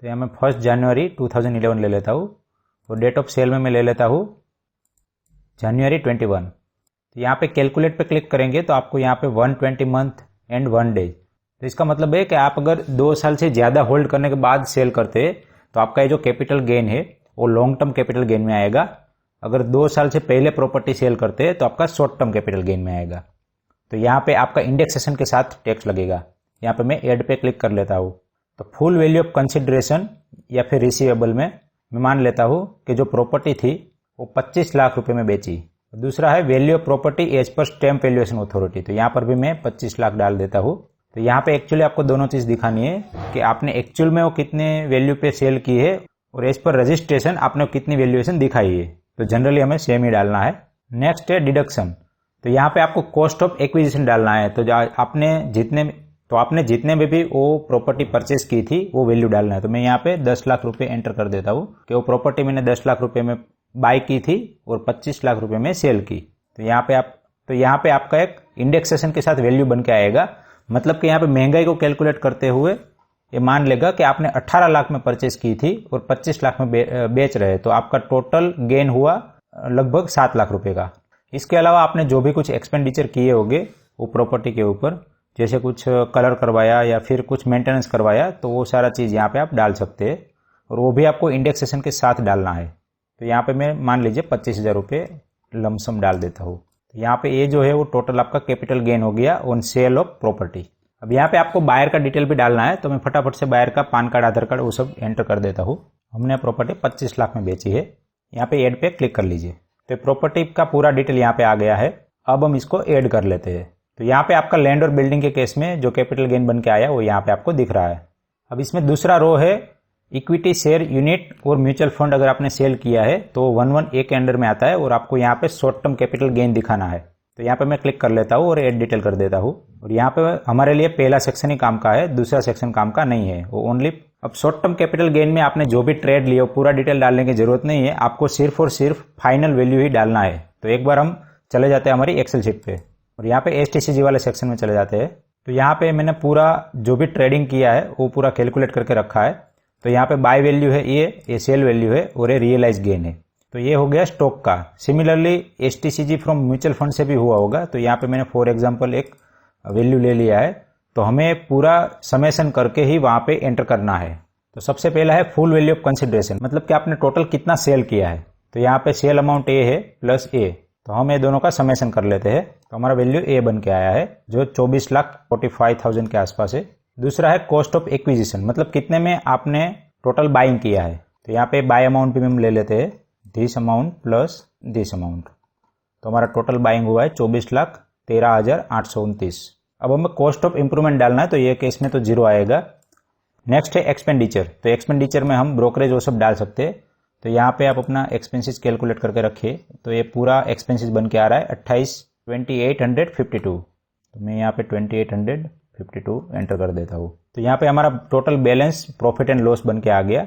S1: तो यहाँ मैं 1 जनवरी 2011 ले लेता हूँ। और डेट ऑफ सेल में मैं ले लेता हूँ जनवरी 21। तो यहाँ पे कैलकुलेट पे क्लिक करेंगे तो आपको यहाँ पे 120 मंथ एंड 1 डे। तो इसका मतलब है कि आप अगर 2 साल से ज़्यादा होल्ड करने के बाद सेल करते तो आपका ये जो कैपिटल गेन है वो लॉन्ग टर्म कैपिटल गेन में आएगा। अगर 2 साल से पहले प्रॉपर्टी सेल करते तो आपका शॉर्ट टर्म कैपिटल गेन में आएगा। तो यहाँ पे आपका इंडेक्सेशन के साथ टैक्स लगेगा। यहाँ पे मैं एड पे क्लिक कर लेता हूँ। तो फुल वैल्यू ऑफ कंसिडरेशन या फिर रिसीवेबल में मैं मान लेता हूँ कि जो प्रॉपर्टी थी वो 25 लाख रुपए में बेची। दूसरा है value of property as per stamp valuation authority, तो यहाँ पर भी मैं 25 लाख डाल देता हूँ। तो यहाँ पे एक्चुअली आपको दोनों चीज़ दिखानी है कि आपने एक्चुअल में वो कितने वैल्यू पे सेल की है और एज पर रजिस्ट्रेशन आपने कितनी वैल्यूएशन दिखाई है। तो जनरली हमें सेम ही डालना है। नेक्स्ट है डिडक्शन, तो यहाँ पे आपको कॉस्ट ऑफ एक्विजिशन डालना है। तो आपने जितने में भी वो प्रॉपर्टी परचेस की थी वो वैल्यू डालना है। तो मैं यहाँ पे 10 लाख रुपए एंटर कर देता हूँ कि वो प्रॉपर्टी मैंने 10 लाख रुपए में बाय की थी और 25 लाख रुपए में सेल की। तो यहाँ पे आपका एक इंडेक्सेशन के साथ वैल्यू बन के आएगा। मतलब कि यहाँ पे महंगाई को कैलकुलेट करते हुए ये मान लेगा कि आपने 18 लाख में परचेस की थी और 25 लाख में बेच रहे, तो आपका टोटल गेन हुआ लगभग 7 लाख रुपए का। इसके अलावा आपने जो भी कुछ एक्सपेंडिचर किए होंगे वो प्रॉपर्टी के ऊपर, जैसे कुछ कलर करवाया या फिर कुछ मेंटेनेंस करवाया, तो वो सारा चीज़ यहाँ पे आप डाल सकते हैं और वो भी आपको इंडेक्सेशन के साथ डालना है। तो यहाँ पे मैं मान लीजिए 25,000 रुपये लमसम डाल देता हूँ। तो यहाँ पे ये जो है वो टोटल आपका कैपिटल गेन हो गया ऑन सेल ऑफ प्रॉपर्टी। अब यहाँ पे आपको बायर का डिटेल भी डालना है, तो मैं फटाफट से बायर का पैन कार्ड, आधार कार्ड वो सब एंटर कर देता हूँ। हमने प्रॉपर्टी 25 लाख में बेची है। यहाँ पे ऐड पे क्लिक कर लीजिए। तो प्रॉपर्टी का पूरा डिटेल यहाँ पे आ गया है। अब हम इसको ऐड कर लेते हैं। तो यहाँ पे आपका लैंड और बिल्डिंग के केस में जो कैपिटल गेन बन के आया वो यहाँ पे आपको दिख रहा है। अब इसमें दूसरा रो है इक्विटी शेयर यूनिट और म्यूचुअल फंड। अगर आपने सेल किया है तो 1/1 के अंडर में आता है और आपको यहाँ पे शॉर्ट टर्म कैपिटल गेन दिखाना है। तो यहाँ पे मैं क्लिक कर लेता हूँ और ऐड डिटेल कर देता हूँ। और यहाँ पे हमारे लिए पहला सेक्शन ही काम का है, दूसरा सेक्शन काम का नहीं है, वो ओनली। अब शॉर्ट टर्म कैपिटल गेन में आपने जो भी ट्रेड लिया पूरा डिटेल डालने की जरूरत नहीं है, आपको सिर्फ और सिर्फ फाइनल वैल्यू ही डालना है। तो एक बार हम चले जाते हैं हमारी एक्सेल शीट पे और यहाँ पे STCG वाले सेक्शन में चले जाते हैं। तो यहाँ पे मैंने पूरा जो भी ट्रेडिंग किया है वो पूरा कैलकुलेट करके रखा है। तो यहाँ पे बाय वैल्यू है ये सेल वैल्यू है और ये रियलाइज गेन है। तो ये हो गया स्टॉक का। Similarly STCG from mutual fund से भी हुआ होगा। तो यहाँ पे मैंने फॉर एग्जांपल एक वैल्यू ले लिया है, तो हमें पूरा समेशन करके ही वहां पे एंटर करना है। तो सबसे पहला है फुल वैल्यू ऑफ कंसिडरेशन, मतलब कि आपने टोटल कितना सेल किया है। तो यहाँ पे सेल अमाउंट A है प्लस A, तो हम ये दोनों का समेशन कर लेते हैं। तो हमारा वैल्यू A बन के आया है जो 24,45,000 के आसपास है। दूसरा है कॉस्ट ऑफ एक्विजिशन, मतलब कितने में आपने टोटल बाइंग किया है। तो यहाँ पे बाय अमाउंट भी हम ले लेते हैं, this amount plus this amount. तो हमारा टोटल बाइंग हुआ है 24,13,829। अब हमें कॉस्ट ऑफ इंप्रूवमेंट डालना है, तो ये केस में तो 0 आएगा। नेक्स्ट है एक्सपेंडिचर। तो एक्सपेंडिचर में हम ब्रोकरेज वो सब डाल सकते हैं। तो यहाँ पे आप अपना एक्सपेंसेस कैलकुलेट करके रखिए। तो ये पूरा एक्सपेंसेस बन के आ रहा है 28,852। तो मैं यहाँ पे 2852 एंटर कर देता हूँ। तो यहाँ पे हमारा total balance profit and loss बन के आ गया।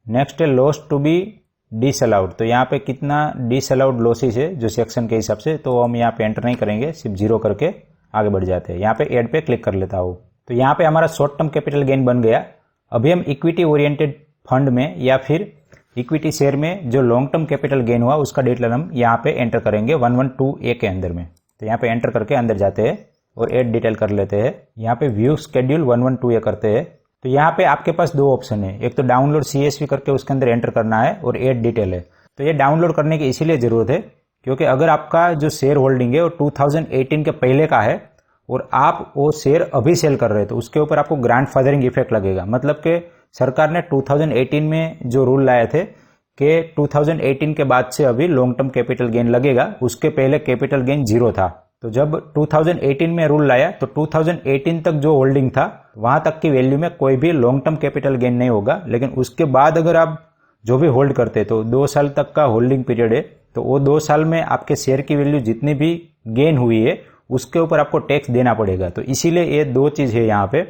S1: नेक्स्ट है लॉस टू बी डिसअलाउड। तो यहाँ पे कितना डिसअलाउड लॉसेस है जो सेक्शन के हिसाब से, तो हम यहाँ पे एंटर नहीं करेंगे, सिर्फ 0 करके आगे बढ़ जाते हैं। यहाँ पे ऐड पे क्लिक कर लेता हूँ। तो यहाँ पे हमारा शॉर्ट टर्म कैपिटल गेन बन गया। अभी हम इक्विटी ओरिएंटेड फंड में या फिर इक्विटी शेयर में जो लॉन्ग टर्म कैपिटल गेन हुआ उसका डिटेल हम यहाँ पे एंटर करेंगे 112A के अंदर में। तो यहाँ पे एंटर करके अंदर जाते हैं और ऐड डिटेल कर लेते हैं। यहाँ पे व्यू शेड्यूल 112A करते हैं। तो यहाँ पे आपके पास 2 ऑप्शन है, एक तो डाउनलोड CSV करके उसके अंदर एंटर करना है और ऐड डिटेल है। तो ये डाउनलोड करने की इसीलिए जरूरत है क्योंकि अगर आपका जो शेयर होल्डिंग है वो 2018 के पहले का है और आप वो शेयर अभी सेल कर रहे हैं, तो उसके ऊपर आपको ग्रैंडफादरिंग इफेक्ट लगेगा। मतलब कि सरकार ने 2018 में जो रूल लाए थे कि 2018 के बाद से अभी लॉन्ग टर्म कैपिटल गेन लगेगा, उसके पहले कैपिटल गेन 0 था। तो जब 2018 में रूल लाया तो 2018 तक जो होल्डिंग था वहां तक की वैल्यू में कोई भी लॉन्ग टर्म कैपिटल गेन नहीं होगा। लेकिन उसके बाद अगर आप जो भी होल्ड करते तो 2 साल तक का होल्डिंग पीरियड है, तो वो 2 साल में आपके शेयर की वैल्यू जितनी भी गेन हुई है उसके ऊपर आपको टैक्स देना पड़ेगा। तो इसीलिए ये 2 चीज है यहाँ पे।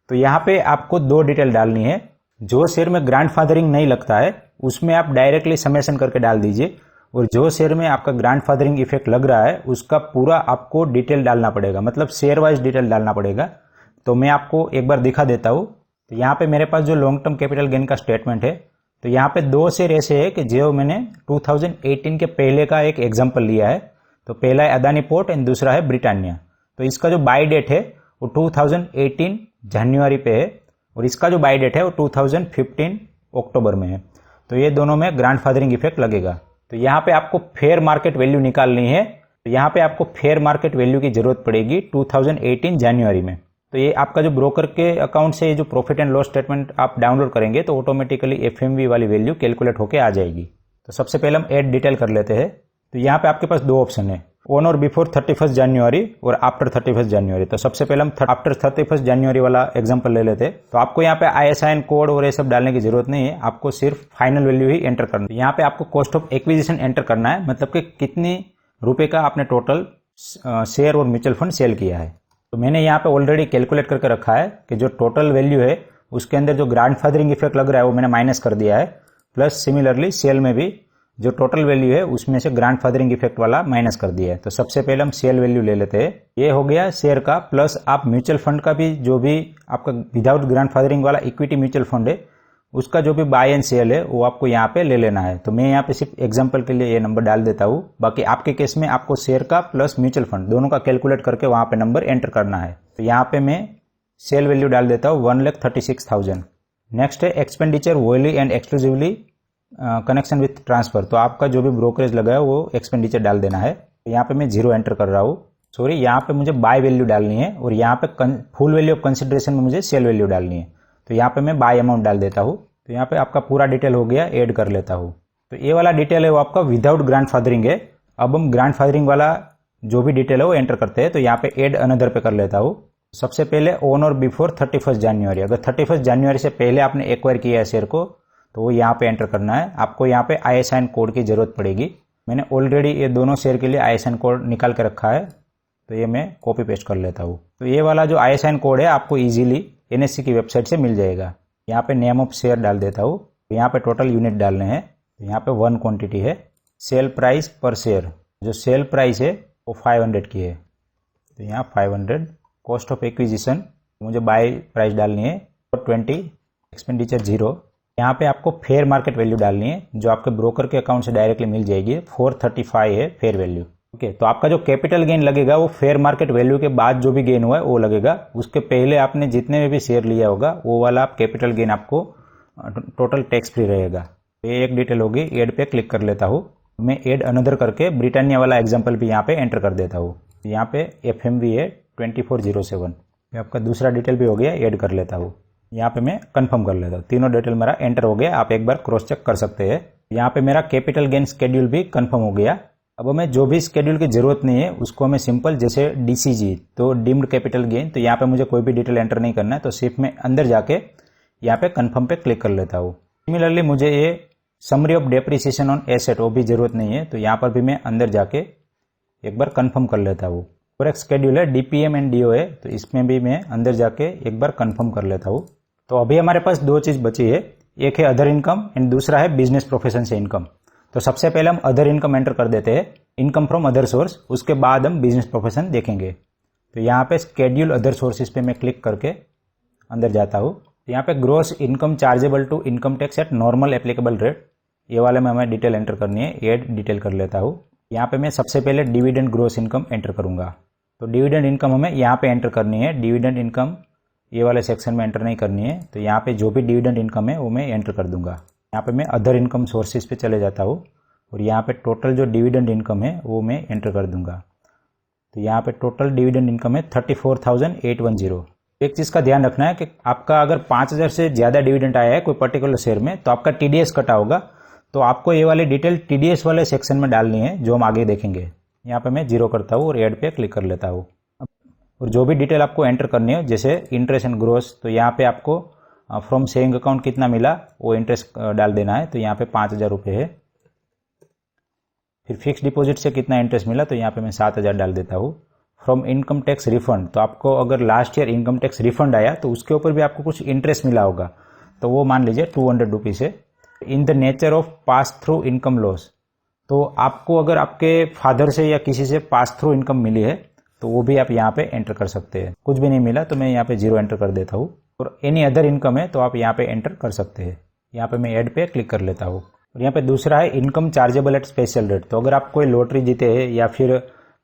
S1: तो यहाँ पे आपको 2 डिटेल डालनी है। जो शेयर में ग्रैंडफादरिंग नहीं लगता है उसमें आप डायरेक्टली समेशन करके डाल दीजिए, और जो शेयर में आपका ग्रैंडफादरिंग इफेक्ट लग रहा है उसका पूरा आपको डिटेल डालना पड़ेगा, मतलब शेयर वाइज डिटेल डालना पड़ेगा। तो मैं आपको एक बार दिखा देता हूँ। तो यहाँ पे मेरे पास जो लॉन्ग टर्म कैपिटल गेन का स्टेटमेंट है, तो यहाँ पे 2 शेयर ऐसे है कि जो मैंने 2018 के पहले का एक एग्जाम्पल लिया है। तो पहला है अदानी पोर्ट एंड दूसरा है ब्रिटानिया। तो इसका जो बाय डेट है वो 2018 जनवरी पे है और इसका जो बाय डेट है वो 2015 अक्टूबर में है। तो ये दोनों में ग्रैंडफादरिंग इफेक्ट लगेगा। तो यहाँ पे आपको फेयर मार्केट वैल्यू निकालनी है। तो यहाँ पे आपको फेयर मार्केट वैल्यू की जरूरत पड़ेगी 2018 जनवरी में। तो ये आपका जो ब्रोकर के अकाउंट से जो प्रॉफिट एंड लॉस स्टेटमेंट आप डाउनलोड करेंगे तो ऑटोमेटिकली FMV वाली वैल्यू कैलकुलेट होके आ जाएगी। तो सबसे पहले हम ऐड डिटेल कर लेते हैं। तो यहाँ पे आपके पास 2 ऑप्शन है, ऑन और बिफोर 31 जनवरी और आफ्टर 31 जनवरी। तो सबसे पहले हम आफ्टर 31 जनवरी वाला एग्जांपल ले लेते हैं। तो आपको यहाँ पे ISIN कोड और ये सब डालने की जरूरत नहीं है, आपको सिर्फ फाइनल वैल्यू ही एंटर करना है। यहाँ पे आपको कॉस्ट ऑफ एक्विजिशन एंटर करना है, मतलब कि कितनी रुपए का आपने टोटल शेयर और म्यूचुअल फंड सेल किया है। तो मैंने यहाँ पे ऑलरेडी कैलकुलेट करके रखा है कि जो टोटल वैल्यू है उसके अंदर जो ग्रैंडफादरिंग इफेक्ट लग रहा है वो मैंने माइनस कर दिया है, प्लस सिमिलरली सेल में भी जो टोटल वैल्यू है उसमें से ग्रैंडफादरिंग इफेक्ट वाला माइनस कर दिया है। तो सबसे पहले हम सेल वैल्यू ले लेते हैं, ये हो गया शेयर का, प्लस आप म्यूचुअल फंड का भी जो भी आपका विदाउट ग्रैंडफादरिंग वाला इक्विटी म्यूचुअल फंड है उसका जो भी बाय एंड सेल है वो आपको यहाँ पे ले लेना है। तो मैं यहाँ पे सिर्फ एग्जांपल के लिए ये नंबर डाल देता हूँ, बाकी आपके केस में आपको शेयर का प्लस म्यूचुअल फंड दोनों का कैलकुलेट करके वहां पे नंबर एंटर करना है। तो यहाँ पे मैं सेल वैल्यू डाल देता हूँ 1,36,000। नेक्स्ट है एक्सपेंडिचर वोली and exclusively connection with transfer. तो आपका जो भी ब्रोकरेज लगा है वो एक्सपेंडिचर डाल देना है। तो यहाँ पे मैं 0 एंटर कर रहा हूँ। सॉरी, यहाँ पे मुझे बाय वैल्यू डालनी है और यहाँ पे फुल वैल्यू ऑफ कंसिडरेशन में मुझे सेल वैल्यू डालनी है। तो यहाँ पे मैं बाय अमाउंट डाल देता हूँ। तो यहाँ पे आपका पूरा डिटेल हो गया, ऐड कर लेता हूँ। तो ये वाला डिटेल है वो आपका विदाउट ग्रैंडफादरिंग है। अब हम ग्रैंडफादरिंग वाला जो भी डिटेल है वो एंटर करते हैं। तो यहाँ पे ऐड अनदर पे कर लेता हूँ। सबसे पहले ऑन और बिफोर 31 जनवरी, अगर 31 जनवरी से पहले आपने एक्वायर किया है शेयर को तो वो यहाँ पे एंटर करना है। आपको यहाँ पे ISIN कोड की जरूरत पड़ेगी। मैंने ऑलरेडी ये दोनों शेयर के लिए ISIN कोड निकाल के रखा है, तो ये मैं कॉपी पेस्ट कर लेता हूँ। तो ये वाला जो ISIN कोड है आपको इजीली NSE की वेबसाइट से मिल जाएगा। यहाँ पे नेम ऑफ शेयर डाल देता हूँ। यहाँ पे टोटल यूनिट डालने हैं। यहाँ पे 1 क्वांटिटी है। सेल प्राइस पर शेयर, जो सेल प्राइस है वो 500 की है, तो यहाँ 500। कॉस्ट ऑफ एक्विजिशन मुझे बाय प्राइस डालनी है 20, एक्सपेंडिचर 0। यहाँ पे आपको फेयर मार्केट वैल्यू डालनी है जो आपके ब्रोकर के अकाउंट से डायरेक्टली मिल जाएगी, 435 है फेयर वैल्यू। ओके, तो आपका जो कैपिटल गेन लगेगा वो फेयर मार्केट वैल्यू के बाद जो भी गेन हुआ है वो लगेगा। उसके पहले आपने जितने में भी शेयर लिया होगा वो वाला आप कैपिटल गेन आपको टोटल टैक्स फ्री रहेगा। ये एक डिटेल होगी। एड पे क्लिक कर लेता हूँ। मैं एड अनदर करके ब्रिटानिया वाला एग्जाम्पल भी यहाँ पे एंटर कर देता हूँ। यहाँ पे FMV है 2407। आपका दूसरा डिटेल भी हो गया, ऐड कर लेता हूँ। यहाँ पे मैं कंफर्म कर लेता हूँ। तीनों डिटेल मेरा एंटर हो गया, आप एक बार क्रॉस चेक कर सकते हैं। यहाँ पे मेरा कैपिटल गेन स्केड्यूल भी कंफर्म हो गया। अब हमें जो भी स्केड्यूल की जरूरत नहीं है उसको हमें सिंपल, जैसे DCG तो डीम्ड कैपिटल गेन, तो यहाँ पे मुझे कोई भी डिटेल एंटर नहीं करना है। तो सिर्फ मैं अंदर जाके यहाँ पे कंफर्म पे क्लिक कर लेता हूँ। सिमिलरली मुझे ये summary of depreciation on asset वो भी जरूरत नहीं है, तो यहाँ पर भी मैं अंदर जाके एक बार कंफर्म कर लेता हूँ। और एक स्केड्यूल है DPM एंड DO है, तो इसमें भी मैं अंदर जाके एक बार कंफर्म कर लेता हूँ। तो अभी हमारे पास 2 चीज बची है, एक है अदर इनकम एंड दूसरा है बिजनेस प्रोफेशन से इनकम। तो सबसे पहले हम अदर इनकम एंटर कर देते हैं, इनकम फ्रॉम अदर सोर्स, उसके बाद हम बिजनेस प्रोफेशन देखेंगे। तो यहाँ पे स्केड्यूल अदर सोर्सेज पे मैं क्लिक करके अंदर जाता हूँ। यहाँ पे gross income chargeable to income tax at normal applicable rate, ये वाले में हमें डिटेल एंटर करनी है। ऐड डिटेल कर लेता हूँ। यहाँ पे मैं सबसे पहले डिविडेंड ग्रॉस इनकम एंटर करूंगा। तो डिविडेंड इनकम हमें यहाँ पे एंटर करनी है। डिविडेंड इनकम ये वाले सेक्शन में एंटर नहीं करनी है। तो यहाँ पे जो भी डिविडेंड इनकम है वो मैं एंटर कर दूंगा। यहाँ पे मैं अदर इनकम सोर्सेज पे चले जाता हूँ और यहाँ पे टोटल जो डिविडेंड इनकम है वो मैं एंटर कर दूंगा। तो यहाँ पे टोटल डिविडेंड इनकम है 34,810। एक चीज का ध्यान रखना है कि आपका अगर 5,000 से ज्यादा डिविडेंड आया है कोई पर्टिकुलर शेयर में तो आपका TDS कटा होगा। तो आपको ये वाली डिटेल TDS वाले सेक्शन में डालनी है जो हम आगे देखेंगे। यहाँ पे मैं 0 करता हूँ और ऐड पे क्लिक कर लेता हूँ। और जो भी डिटेल आपको एंटर करनी है, जैसे इंटरेस्ट एंड ग्रोस, तो यहाँ पे आपको फ्रॉम सेविंग अकाउंट कितना मिला वो इंटरेस्ट डाल देना है। तो यहाँ पे 5,000 रुपये है। फिर फिक्स डिपॉजिट से कितना इंटरेस्ट मिला, तो यहाँ पे मैं 7,000 डाल देता हूँ। फ्रॉम इनकम टैक्स रिफंड, तो आपको अगर last year income tax refund आया तो उसके ऊपर भी आपको कुछ इंटरेस्ट मिला होगा, तो वो मान लीजिए 200 रुपीज़ है। In the nature of pass through income loss, तो आपको अगर आपके फादर से या किसी से पास थ्रू इनकम मिली है तो वो भी आप यहाँ पे एंटर कर सकते हैं। कुछ भी नहीं मिला तो मैं यहाँ पे 0 एंटर कर देता हूँ। और एनी अदर इनकम है तो आप यहाँ पे एंटर कर सकते हैं। यहाँ पे मैं ऐड पे क्लिक कर लेता हूँ। और यहाँ पे दूसरा है income chargeable at special rate, तो अगर आप कोई लॉटरी जीते हैं या फिर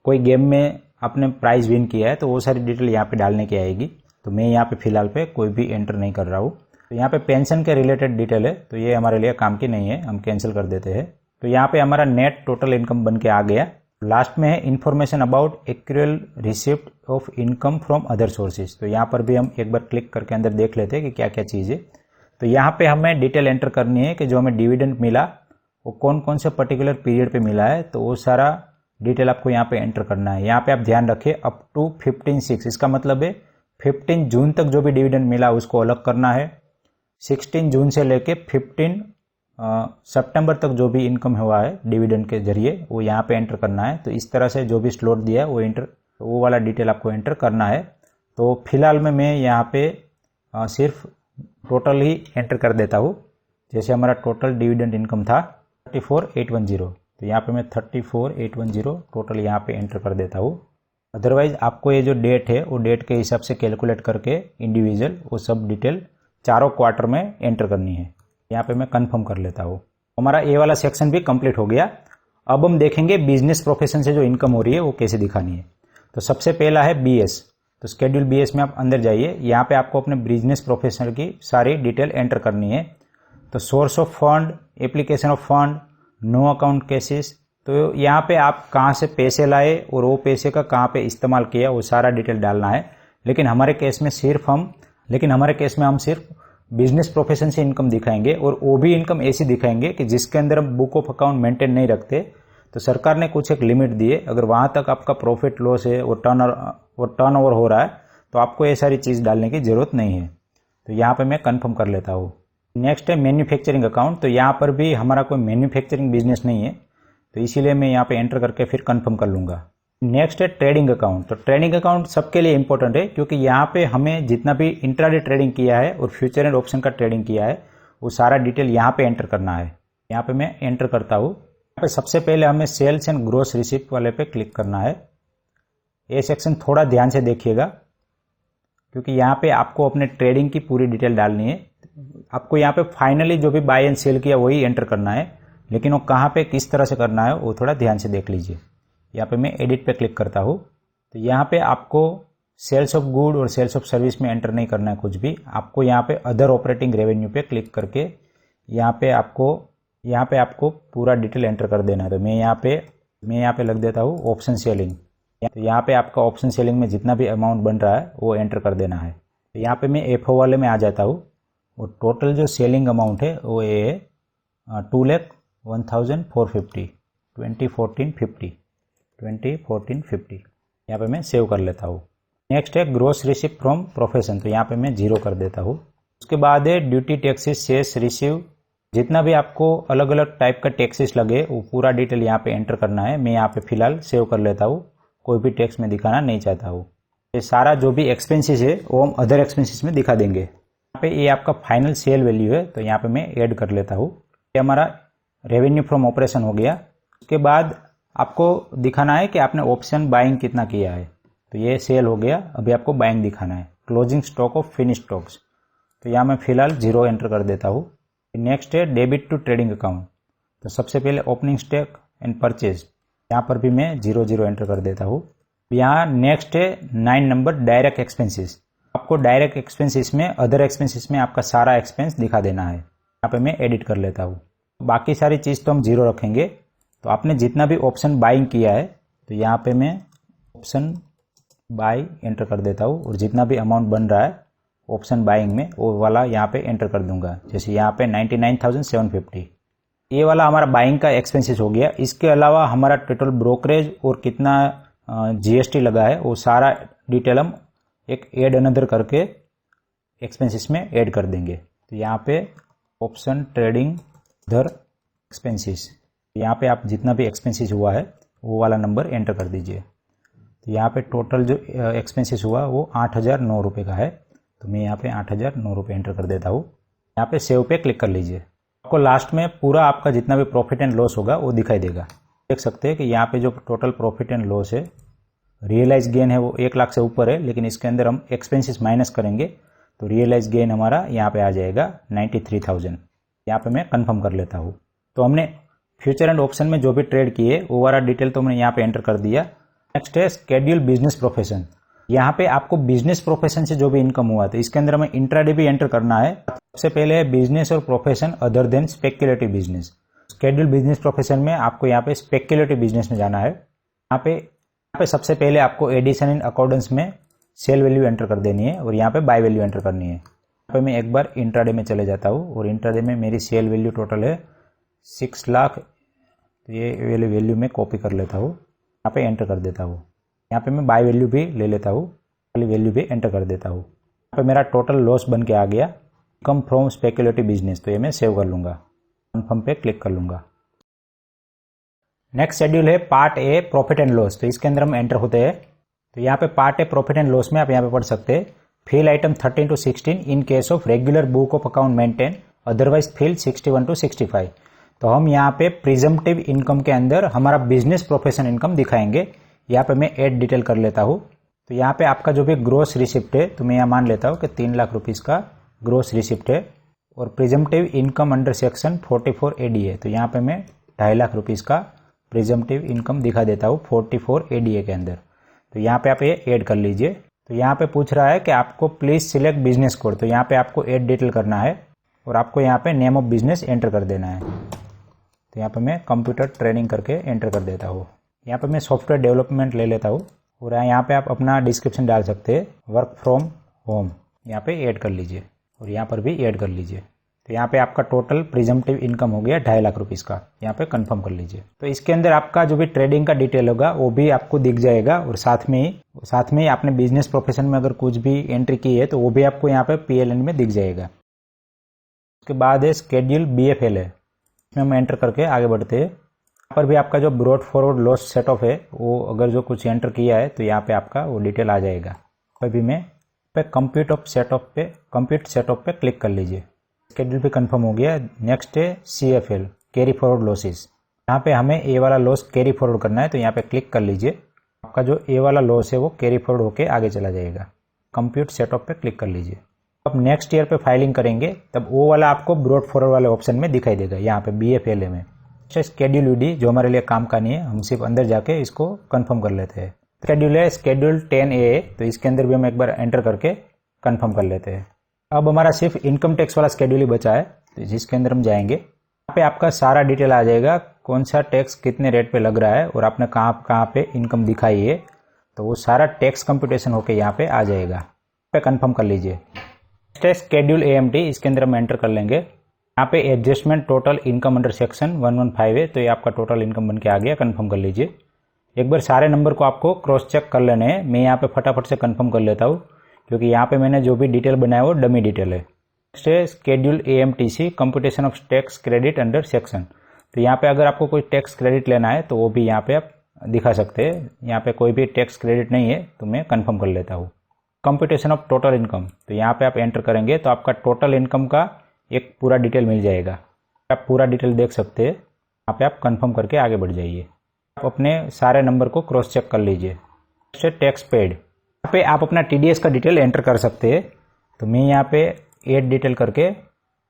S1: कोई गेम में आपने प्राइज विन किया है तो वो सारी डिटेल यहाँ पे डालने की आएगी। तो मैं यहाँ पे फिलहाल पे कोई भी एंटर नहीं कर रहा हूँ। तो यहाँ पे पेंशन के रिलेटेड डिटेल है, तो ये हमारे लिए काम की नहीं है, हम कैंसिल कर देते हैं। तो यहाँ पे हमारा नेट टोटल इनकम बन के आ गया। लास्ट में है information about actual receipt of income from other sources, तो यहाँ पर भी हम एक बार क्लिक करके अंदर देख लेते हैं कि क्या क्या चीज़ है। तो यहाँ पे हमें डिटेल एंटर करनी है कि जो हमें डिविडेंड मिला वो कौन कौन से पर्टिकुलर पीरियड पे मिला है, तो वो सारा डिटेल आपको यहाँ पे एंटर करना है। यहाँ पे आप ध्यान रखिए अप टू 15/6, इसका मतलब है 15 जून तक जो भी डिविडेंड मिला उसको अलग करना है। 16 जून से लेके 15 सितंबर तक जो भी इनकम हुआ है डिविडेंड के जरिए वो यहाँ पे एंटर करना है। तो इस तरह से जो भी स्लॉट दिया है वो वाला डिटेल आपको एंटर करना है। तो फिलहाल में मैं यहाँ पे सिर्फ टोटल ही एंटर कर देता हूँ। जैसे हमारा टोटल डिविडेंड इनकम था 34,810, तो यहाँ पे मैं 34,810 टोटल यहाँ पे एंटर कर देता हूँ। अदरवाइज आपको ये जो डेट है वो डेट के हिसाब से कैलकुलेट करके इंडिविजुअल वो सब डिटेल चारों क्वार्टर में एंटर करनी है। यहाँ पे मैं कंफर्म कर लेता हूँ। हमारा ये वाला सेक्शन भी कंप्लीट हो गया। अब हम देखेंगे बिजनेस प्रोफेशन से जो इनकम हो रही है वो कैसे दिखानी है। तो सबसे पहला है बीएस। तो शेड्यूल बीएस में आप अंदर जाइए। यहाँ पे आपको अपने बिजनेस प्रोफेशनल की सारी डिटेल एंटर करनी है। तो source of fund, application of fund, no account cases, तो यहाँ पे आप कहाँ से पैसे लाए और वो पैसे का कहाँ पे इस्तेमाल किया वो सारा डिटेल डालना है। लेकिन हमारे केस में हम सिर्फ बिजनेस प्रोफेशन से इनकम दिखाएंगे, और वो भी इनकम ऐसी दिखाएंगे कि जिसके अंदर हम बुक ऑफ अकाउंट मेंटेन नहीं रखते। तो सरकार ने कुछ एक लिमिट दी है, अगर वहाँ तक आपका प्रॉफिट लॉस है और टर्नओवर हो रहा है तो आपको ये सारी चीज़ डालने की ज़रूरत नहीं है। तो यहाँ पे मैं कंफर्म कर लेता हूँ। नेक्स्ट है मैन्युफैक्चरिंग अकाउंट। तो यहाँ पर भी हमारा कोई मैन्युफैक्चरिंग बिजनेस नहीं है, तो इसीलिए मैं यहाँ पे एंटर करके फिर कंफर्म कर लूँगा। नेक्स्ट है ट्रेडिंग अकाउंट। तो ट्रेडिंग अकाउंट सबके लिए इंपॉर्टेंट है, क्योंकि यहाँ पे हमें जितना भी इंट्राडे ट्रेडिंग किया है और फ्यूचर एंड ऑप्शन का ट्रेडिंग किया है वो सारा डिटेल यहाँ पे एंटर करना है। यहाँ पे मैं एंटर करता हूँ। यहाँ पे सबसे पहले हमें सेल्स एंड ग्रोस रिसिप्ट वाले पे क्लिक करना है। ये सेक्शन थोड़ा ध्यान से देखिएगा, क्योंकि यहाँ पे आपको अपने ट्रेडिंग की पूरी डिटेल डालनी है। आपको यहाँ पे फाइनली जो भी बाय एंड सेल किया वही एंटर करना है, लेकिन वो कहाँ पे किस तरह से करना है वो थोड़ा ध्यान से देख लीजिए। यहाँ पे मैं एडिट पे क्लिक करता हूँ। तो यहाँ पे आपको सेल्स ऑफ गुड और सेल्स ऑफ सर्विस में एंटर नहीं करना है कुछ भी। आपको यहाँ पे अदर ऑपरेटिंग रेवेन्यू पे क्लिक करके यहाँ पे आपको पूरा डिटेल एंटर कर देना है। तो मैं यहाँ पे लग देता हूँ ऑप्शन सेलिंग। तो यहाँ पे आपका ऑप्शन सेलिंग में जितना भी अमाउंट बन रहा है वो एंटर कर देना है। तो यहाँ पे मैं एफओ वाले में आ जाता हूँ, और टोटल जो सेलिंग अमाउंट है वो ये है 2,01,450 2014-50 यहाँ पे मैं सेव कर लेता हूँ। नेक्स्ट है ग्रोस रिसिप्ट फ्रॉम प्रोफेशन। तो यहाँ पे मैं 0 कर देता हूँ। उसके बाद है ड्यूटी टैक्सेस सेस रिसीव। जितना भी आपको अलग अलग टाइप का टैक्सेस लगे वो पूरा डिटेल यहाँ पे एंटर करना है। मैं यहाँ पे फिलहाल सेव कर लेता हूँ, कोई भी टैक्स में दिखाना नहीं चाहता हूँ। ये सारा जो भी एक्सपेंसेस है वो हम अदर एक्सपेंसेस में दिखा देंगे। यहाँ पे ये आपका फाइनल सेल वैल्यू है, तो यहाँ पे मैं ऐड कर लेता हूँ। ये हमारा रेवेन्यू फ्रॉम ऑपरेशन हो गया। उसके बाद आपको दिखाना है कि आपने ऑप्शन बाइंग कितना किया है। तो ये सेल हो गया, अभी आपको बाइंग दिखाना है। Closing stock of finish stocks, तो यहाँ मैं फिलहाल 0 एंटर कर देता हूँ। नेक्स्ट है डेबिट टू ट्रेडिंग अकाउंट। तो सबसे पहले ओपनिंग स्टॉक एंड परचेज, यहाँ पर भी मैं 0 एंटर कर देता हूँ। यहाँ नेक्स्ट है 9 नंबर डायरेक्ट एक्सपेंसेस। आपको डायरेक्ट एक्सपेंसेस में अदर एक्सपेंसेस में आपका सारा एक्सपेंस दिखा देना है। यहाँ पे मैं एडिट कर लेता हूँ। बाकी सारी चीज़ तो हम 0 रखेंगे। तो आपने जितना भी ऑप्शन बाइंग किया है तो यहाँ पे मैं ऑप्शन बाई एंटर कर देता हूँ, और जितना भी अमाउंट बन रहा है ऑप्शन बाइंग में वो वाला यहाँ पे एंटर कर दूंगा। जैसे यहाँ पे 99,750 ये वाला हमारा बाइंग का एक्सपेंसेस हो गया। इसके अलावा हमारा टोटल ब्रोकरेज और कितना जीएसटी लगा है वो सारा डिटेल हम एक एड अनदर करके एक्सपेंसेस में ऐड कर देंगे। तो यहाँ पे ऑप्शन ट्रेडिंग अदर एक्सपेंसेस, यहाँ पे आप जितना भी एक्सपेंसेस हुआ है वो वाला नंबर एंटर कर दीजिए। तो यहाँ पे टोटल जो एक्सपेंसेस हुआ वो 8,009 रुपये का है। तो मैं यहाँ पे 8,009 रुपये एंटर कर देता हूँ। यहाँ पे सेव पे क्लिक कर लीजिए। आपको लास्ट में पूरा आपका जितना भी प्रॉफिट एंड लॉस होगा वो दिखाई देगा। देख सकते हैं कि यहाँ पे जो टोटल प्रॉफिट एंड लॉस है, रियलाइज गेन है वो 1 लाख से ऊपर है, लेकिन इसके अंदर हम एक्सपेंसेस माइनस करेंगे तो रियलाइज गेन हमारा यहाँ पे आ जाएगा 93,000। यहाँ पे मैं कंफर्म कर लेता हूँ। तो हमने फ्यूचर एंड ऑप्शन में जो भी ट्रेड किए वो वाला डिटेल तो हमने यहाँ पे एंटर कर दिया। नेक्स्ट है शेड्यूल बिजनेस प्रोफेशन। यहाँ पे आपको बिजनेस प्रोफेशन से जो भी इनकम हुआ तो इसके अंदर हमें इंट्राडे भी एंटर करना है। सबसे पहले है बिजनेस और profession other than speculative business. Schedule business profession में आपको यहाँ पे स्पेक्युलेटिव बिजनेस में जाना है। यहाँ पे सबसे पहले आपको एडिशन इन अकॉर्डेंस में सेल वैल्यू एंटर कर देनी है, और यहाँ पे बाय वैल्यू एंटर करनी है। यहाँ पे मैं एक बार इंट्राडे में चले जाता हूँ, और इंट्राडे में मेरी सेल वैल्यू टोटल है 6 लाख। तो ये वैल्यू मैं कॉपी कर लेता हूँ। यहाँ पे एंटर कर देता हूँ। यहाँ पे मैं बाय वैल्यू भी ले लेता हूँ, वाली वैल्यू भी एंटर कर देता हूँ। यहाँ पे मेरा टोटल लॉस बन के आ गया, इनकम फ्रॉम स्पेकुलेटिव बिजनेस, तो ये मैं सेव कर लूँगा, कन्फर्म पे क्लिक कर लूँगा। नेक्स्ट शेड्यूल है part A profit and loss, तो इसके अंदर हम एंटर होते हैं। तो यहाँ पे part A profit and loss में आप यहाँ पे पढ़ सकते हैं fill item 13 to 16 in case of regular book of account maintain, otherwise fill 61 to 65। तो हम यहाँ पे प्रिजम्पटिव इनकम के अंदर हमारा बिजनेस प्रोफेशन इनकम दिखाएंगे। यहाँ पे मैं एड डिटेल कर लेता हूँ। तो यहाँ पे आपका जो भी ग्रोस रिसिप्ट है, तो मैं यहाँ मान लेता हूँ कि 3 लाख रुपीज़ का ग्रोस रिसिप्ट है और presumptive income under section 44 ADA है। तो यहाँ पे मैं 2.5 लाख रुपीज़ का प्रिजम्पटिव इनकम दिखा देता हूँ 44 ADA के अंदर। तो यहाँ पे आप ये ऐड कर लीजिए। तो यहाँ पे पूछ रहा है कि आपको प्लीज सिलेक्ट बिजनेस कोड, तो यहाँ पे आपको ऐड डिटेल करना है और आपको यहाँ पे नेम ऑफ बिजनेस एंटर कर देना है। तो यहाँ पे मैं कंप्यूटर ट्रेनिंग करके एंटर कर देता हूँ। यहाँ पे मैं सॉफ्टवेयर डेवलपमेंट ले लेता हूँ और यहाँ पे आप अपना डिस्क्रिप्शन डाल सकते हैं, वर्क फ्रॉम होम, यहाँ पे ऐड कर लीजिए और यहाँ पर भी ऐड कर लीजिए। तो यहाँ पे आपका टोटल प्रिजम्पटिव इनकम हो गया 2.5 लाख रुपीज़ का, यहाँ पे कंफर्म कर लीजिए। तो इसके अंदर आपका जो भी ट्रेडिंग का डिटेल होगा वो भी आपको दिख जाएगा और साथ में ही आपने बिजनेस प्रोफेशन में अगर कुछ भी एंट्री की है तो वो भी आपको यहाँ पे PLN में दिख जाएगा। उसके बाद है स्केड्यूल BFL है, इसमें हम एंटर करके आगे बढ़ते हैं। यहाँ पर भी आपका जो brought forward loss set of है वो अगर जो कुछ एंटर किया है तो यहाँ पे आपका वो डिटेल आ जाएगा। अभी मैं कंप्यूट सेट ऑफ पे क्लिक कर लीजिए। शेड्यूल भी कंफर्म हो गया। नेक्स्ट है CFL कैरी फॉरवर्ड लॉसेस, यहाँ पे हमें ए वाला लॉस कैरी फॉरवर्ड करना है, तो यहाँ पे क्लिक कर लीजिए। आपका जो ए वाला लॉस है वो कैरी फॉरवर्ड होके आगे चला जाएगा। कंप्यूट सेट ऑफ पे क्लिक कर लीजिए। अब नेक्स्ट ईयर पे फाइलिंग करेंगे तब वो वाला आपको ब्रॉड फॉरवर्ड वाले ऑप्शन में दिखाई देगा, यहाँ पे BFLA में। स्केड्यूल UD जो हमारे लिए काम का नहीं है, हम सिर्फ अंदर जाके इसको कंफर्म कर लेते हैं। शेड्यूल है शेड्यूल 10A, तो इसके अंदर भी हम एक बार एंटर करके कंफर्म कर लेते हैं। अब हमारा सिर्फ इनकम टैक्स वाला शेड्यूल ही बचा है, तो जिसके अंदर हम जाएंगे। यहाँ पे आपका सारा डिटेल आ जाएगा, कौन सा टैक्स कितने रेट पे लग रहा है और आपने कहाँ पे इनकम दिखाई है, तो वो सारा टैक्स कंप्यूटेशन होके यहाँ पे आ जाएगा। पे कंफर्म कर लीजिए। नेक्स्ट है शेड्यूल AMT, इसके अंदर हम एंटर कर लेंगे। यहाँ पे adjustment total income under section 115 है, तो ये आपका टोटल इनकम बन के आ गया। कंफर्म कर लीजिए। एक बार सारे नंबर को आपको क्रॉस चेक कर लेने हैं। मैं यहाँ पे फटाफट से कंफर्म कर लेता हूँ क्योंकि यहाँ पे मैंने जो भी डिटेल बनाया वो डमी डिटेल है। नेक्स्ट है schedule AMTC computation of tax credit under section, तो यहाँ पे अगर आपको कोई टैक्स क्रेडिट लेना है तो वो भी यहाँ पे आप दिखा सकते हैं। यहाँ पे कोई भी टैक्स क्रेडिट नहीं है, तो मैं कंफर्म कर लेता हूँ। कंप्यूटेशन ऑफ टोटल इनकम, तो यहाँ पे आप एंटर करेंगे तो आपका टोटल इनकम का एक पूरा डिटेल मिल जाएगा। आप पूरा डिटेल देख सकते हैं। यहाँ पे आप कंफर्म करके आगे बढ़ जाइए। आप अपने सारे नंबर को क्रॉस चेक कर लीजिए। टैक्स पेड, यहाँ पे आप अपना TDS का डिटेल एंटर कर सकते हैं। तो मैं यहाँ पे ऐड डिटेल करके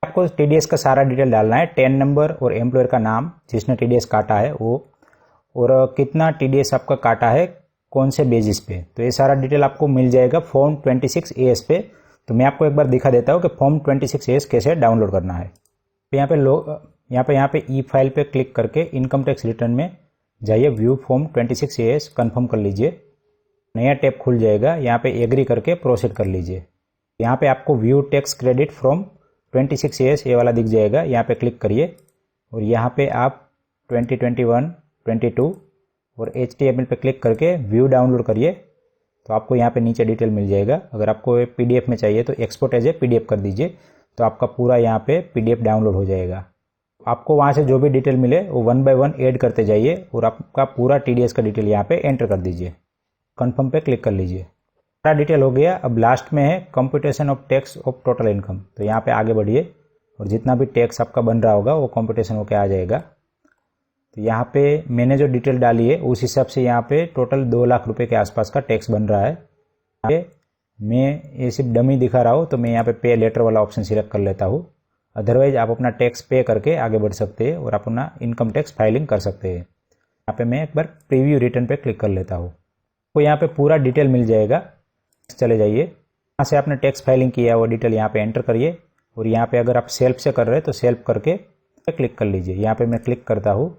S1: आपको TDS का सारा डिटेल डालना है, 10 नंबर और एम्प्लॉयर का नाम जिसने TDS काटा है वो, और कितना TDS आपका काटा है कौन से बेसिस पे, तो ये सारा डिटेल आपको मिल जाएगा फॉर्म 26AS पे। तो मैं आपको एक बार दिखा देता हूँ कि फॉर्म 26AS कैसे डाउनलोड करना है। तो यहाँ पे ई फाइल पे क्लिक करके इनकम टैक्स रिटर्न में जाइए, व्यू फॉर्म 26AS कंफर्म कर लीजिए। नया टैब खुल जाएगा, यहाँ पे एग्री करके प्रोसीड कर लीजिए। यहाँ पे आपको view tax credit from 26AS ये वाला दिख जाएगा, यहाँ पे क्लिक करिए और यहाँ पे आप 2021, 22 और HTML पे क्लिक करके व्यू डाउनलोड करिए। तो आपको यहाँ पे नीचे डिटेल मिल जाएगा। अगर आपको PDF में चाहिए तो एक्सपोर्ट एज ए PDF कर दीजिए, तो आपका पूरा यहाँ पे PDF डाउनलोड हो जाएगा। आपको वहाँ से जो भी डिटेल मिले वो 1 by 1 ऐड करते जाइए और आपका पूरा TDS का डिटेल यहाँ पे एंटर कर दीजिए। कंफर्म पे क्लिक कर लीजिए। सारा डिटेल हो गया। अब लास्ट में है computation of tax of total income, तो यहाँ पे आगे बढ़िए और जितना भी टैक्स आपका बन रहा होगा वो कंप्यूटेशन होके आ जाएगा। तो यहाँ पे मैंने जो डिटेल डाली है उस हिसाब से यहाँ पे टोटल 2 लाख रुपए के आसपास का टैक्स बन रहा है। यहाँ पे मैं ये सिर्फ डमी दिखा रहा हूँ, तो मैं यहाँ पे लेटर वाला ऑप्शन सिलेक्ट कर लेता हूँ। अदरवाइज आप अपना टैक्स पे करके आगे बढ़ सकते हैं और अपना इनकम टैक्स फाइलिंग कर सकते हैं। यहाँ पे मैं एक बार प्रीव्यू रिटर्न पे क्लिक कर लेता हूँ, तो यहाँ पे पूरा डिटेल मिल जाएगा। चले जाइए, यहाँ से आपने टैक्स फाइलिंग किया वो डिटेल यहाँ पे एंटर करिए और यहाँ पे अगर आप सेल्फ से कर रहे हैं तो सेल्फ करके क्लिक कर लीजिए। यहाँ पे मैं क्लिक करता हूँ।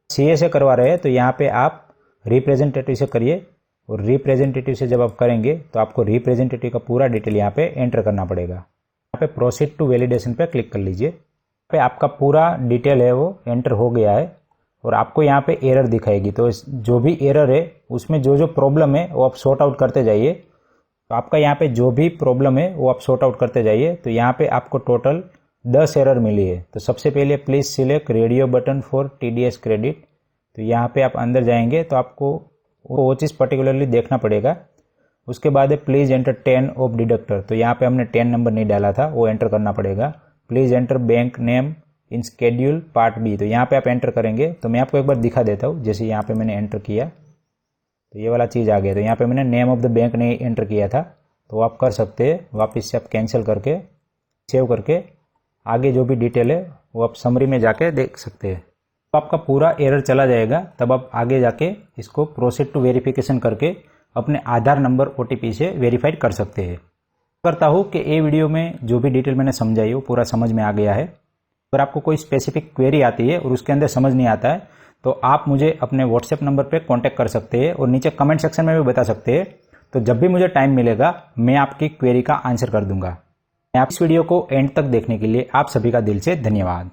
S1: CA से करवा रहे हैं तो यहाँ पे आप रिप्रेजेंटेटिव से करिए और रिप्रेजेंटेटिव से जब आप करेंगे तो आपको रिप्रेजेंटेटिव का पूरा डिटेल यहाँ पे एंटर करना पड़ेगा। यहाँ पे प्रोसीड टू वैलिडेशन पे क्लिक कर लीजिए। यहाँ पे आपका पूरा डिटेल है वो एंटर हो गया है और आपको यहाँ पे एरर दिखाएगी। तो जो भी एरर है उसमें जो जो प्रॉब्लम है वो आप सॉर्ट आउट करते जाइए। तो आपका यहाँ पे जो भी प्रॉब्लम है वो आप सॉर्ट आउट करते जाइए। तो यहाँ पे आपको टोटल 10 एरर मिली है। तो सबसे पहले please select radio button for TDS credit. तो यहाँ पे आप अंदर जाएंगे तो आपको वो चीज़ पर्टिकुलरली देखना पड़ेगा। उसके बाद है प्लीज़ एंटर 10 ऑफ डिडक्टर। तो यहाँ पे हमने 10 नंबर नहीं डाला था, वो एंटर करना पड़ेगा। Please enter bank name in schedule part B. तो यहाँ पे आप एंटर करेंगे। तो मैं आपको एक बार दिखा देता हूँ। जैसे यहाँ पे मैंने एंटर किया तो ये वाला चीज़ आ गया। तो यहाँ पे मैंने नेम ऑफ द बैंक नहीं एंटर किया था, तो आप कर सकते हैं। वापस से आप कैंसिल करके सेव करके आगे जो भी डिटेल है वो आप समरी में जाके देख सकते हैं। तो आपका पूरा एरर चला जाएगा। तब आप आगे जाके इसको प्रोसीड टू वेरिफिकेशन करके अपने आधार नंबर OTP से वेरीफाइड कर सकते हैं। करता हूँ कि ये वीडियो में जो भी डिटेल मैंने समझाई वो पूरा समझ में आ गया है। अगर आपको कोई स्पेसिफिक क्वेरी आती है और उसके अंदर समझ नहीं आता है तो आप मुझे अपने व्हाट्सएप नंबर पे कांटेक्ट कर सकते हैं और नीचे कमेंट सेक्शन में भी बता सकते हैं। तो जब भी मुझे टाइम मिलेगा मैं आपकी क्वेरी का आंसर कर दूंगा। इस वीडियो को एंड तक देखने के लिए आप सभी का दिल से धन्यवाद।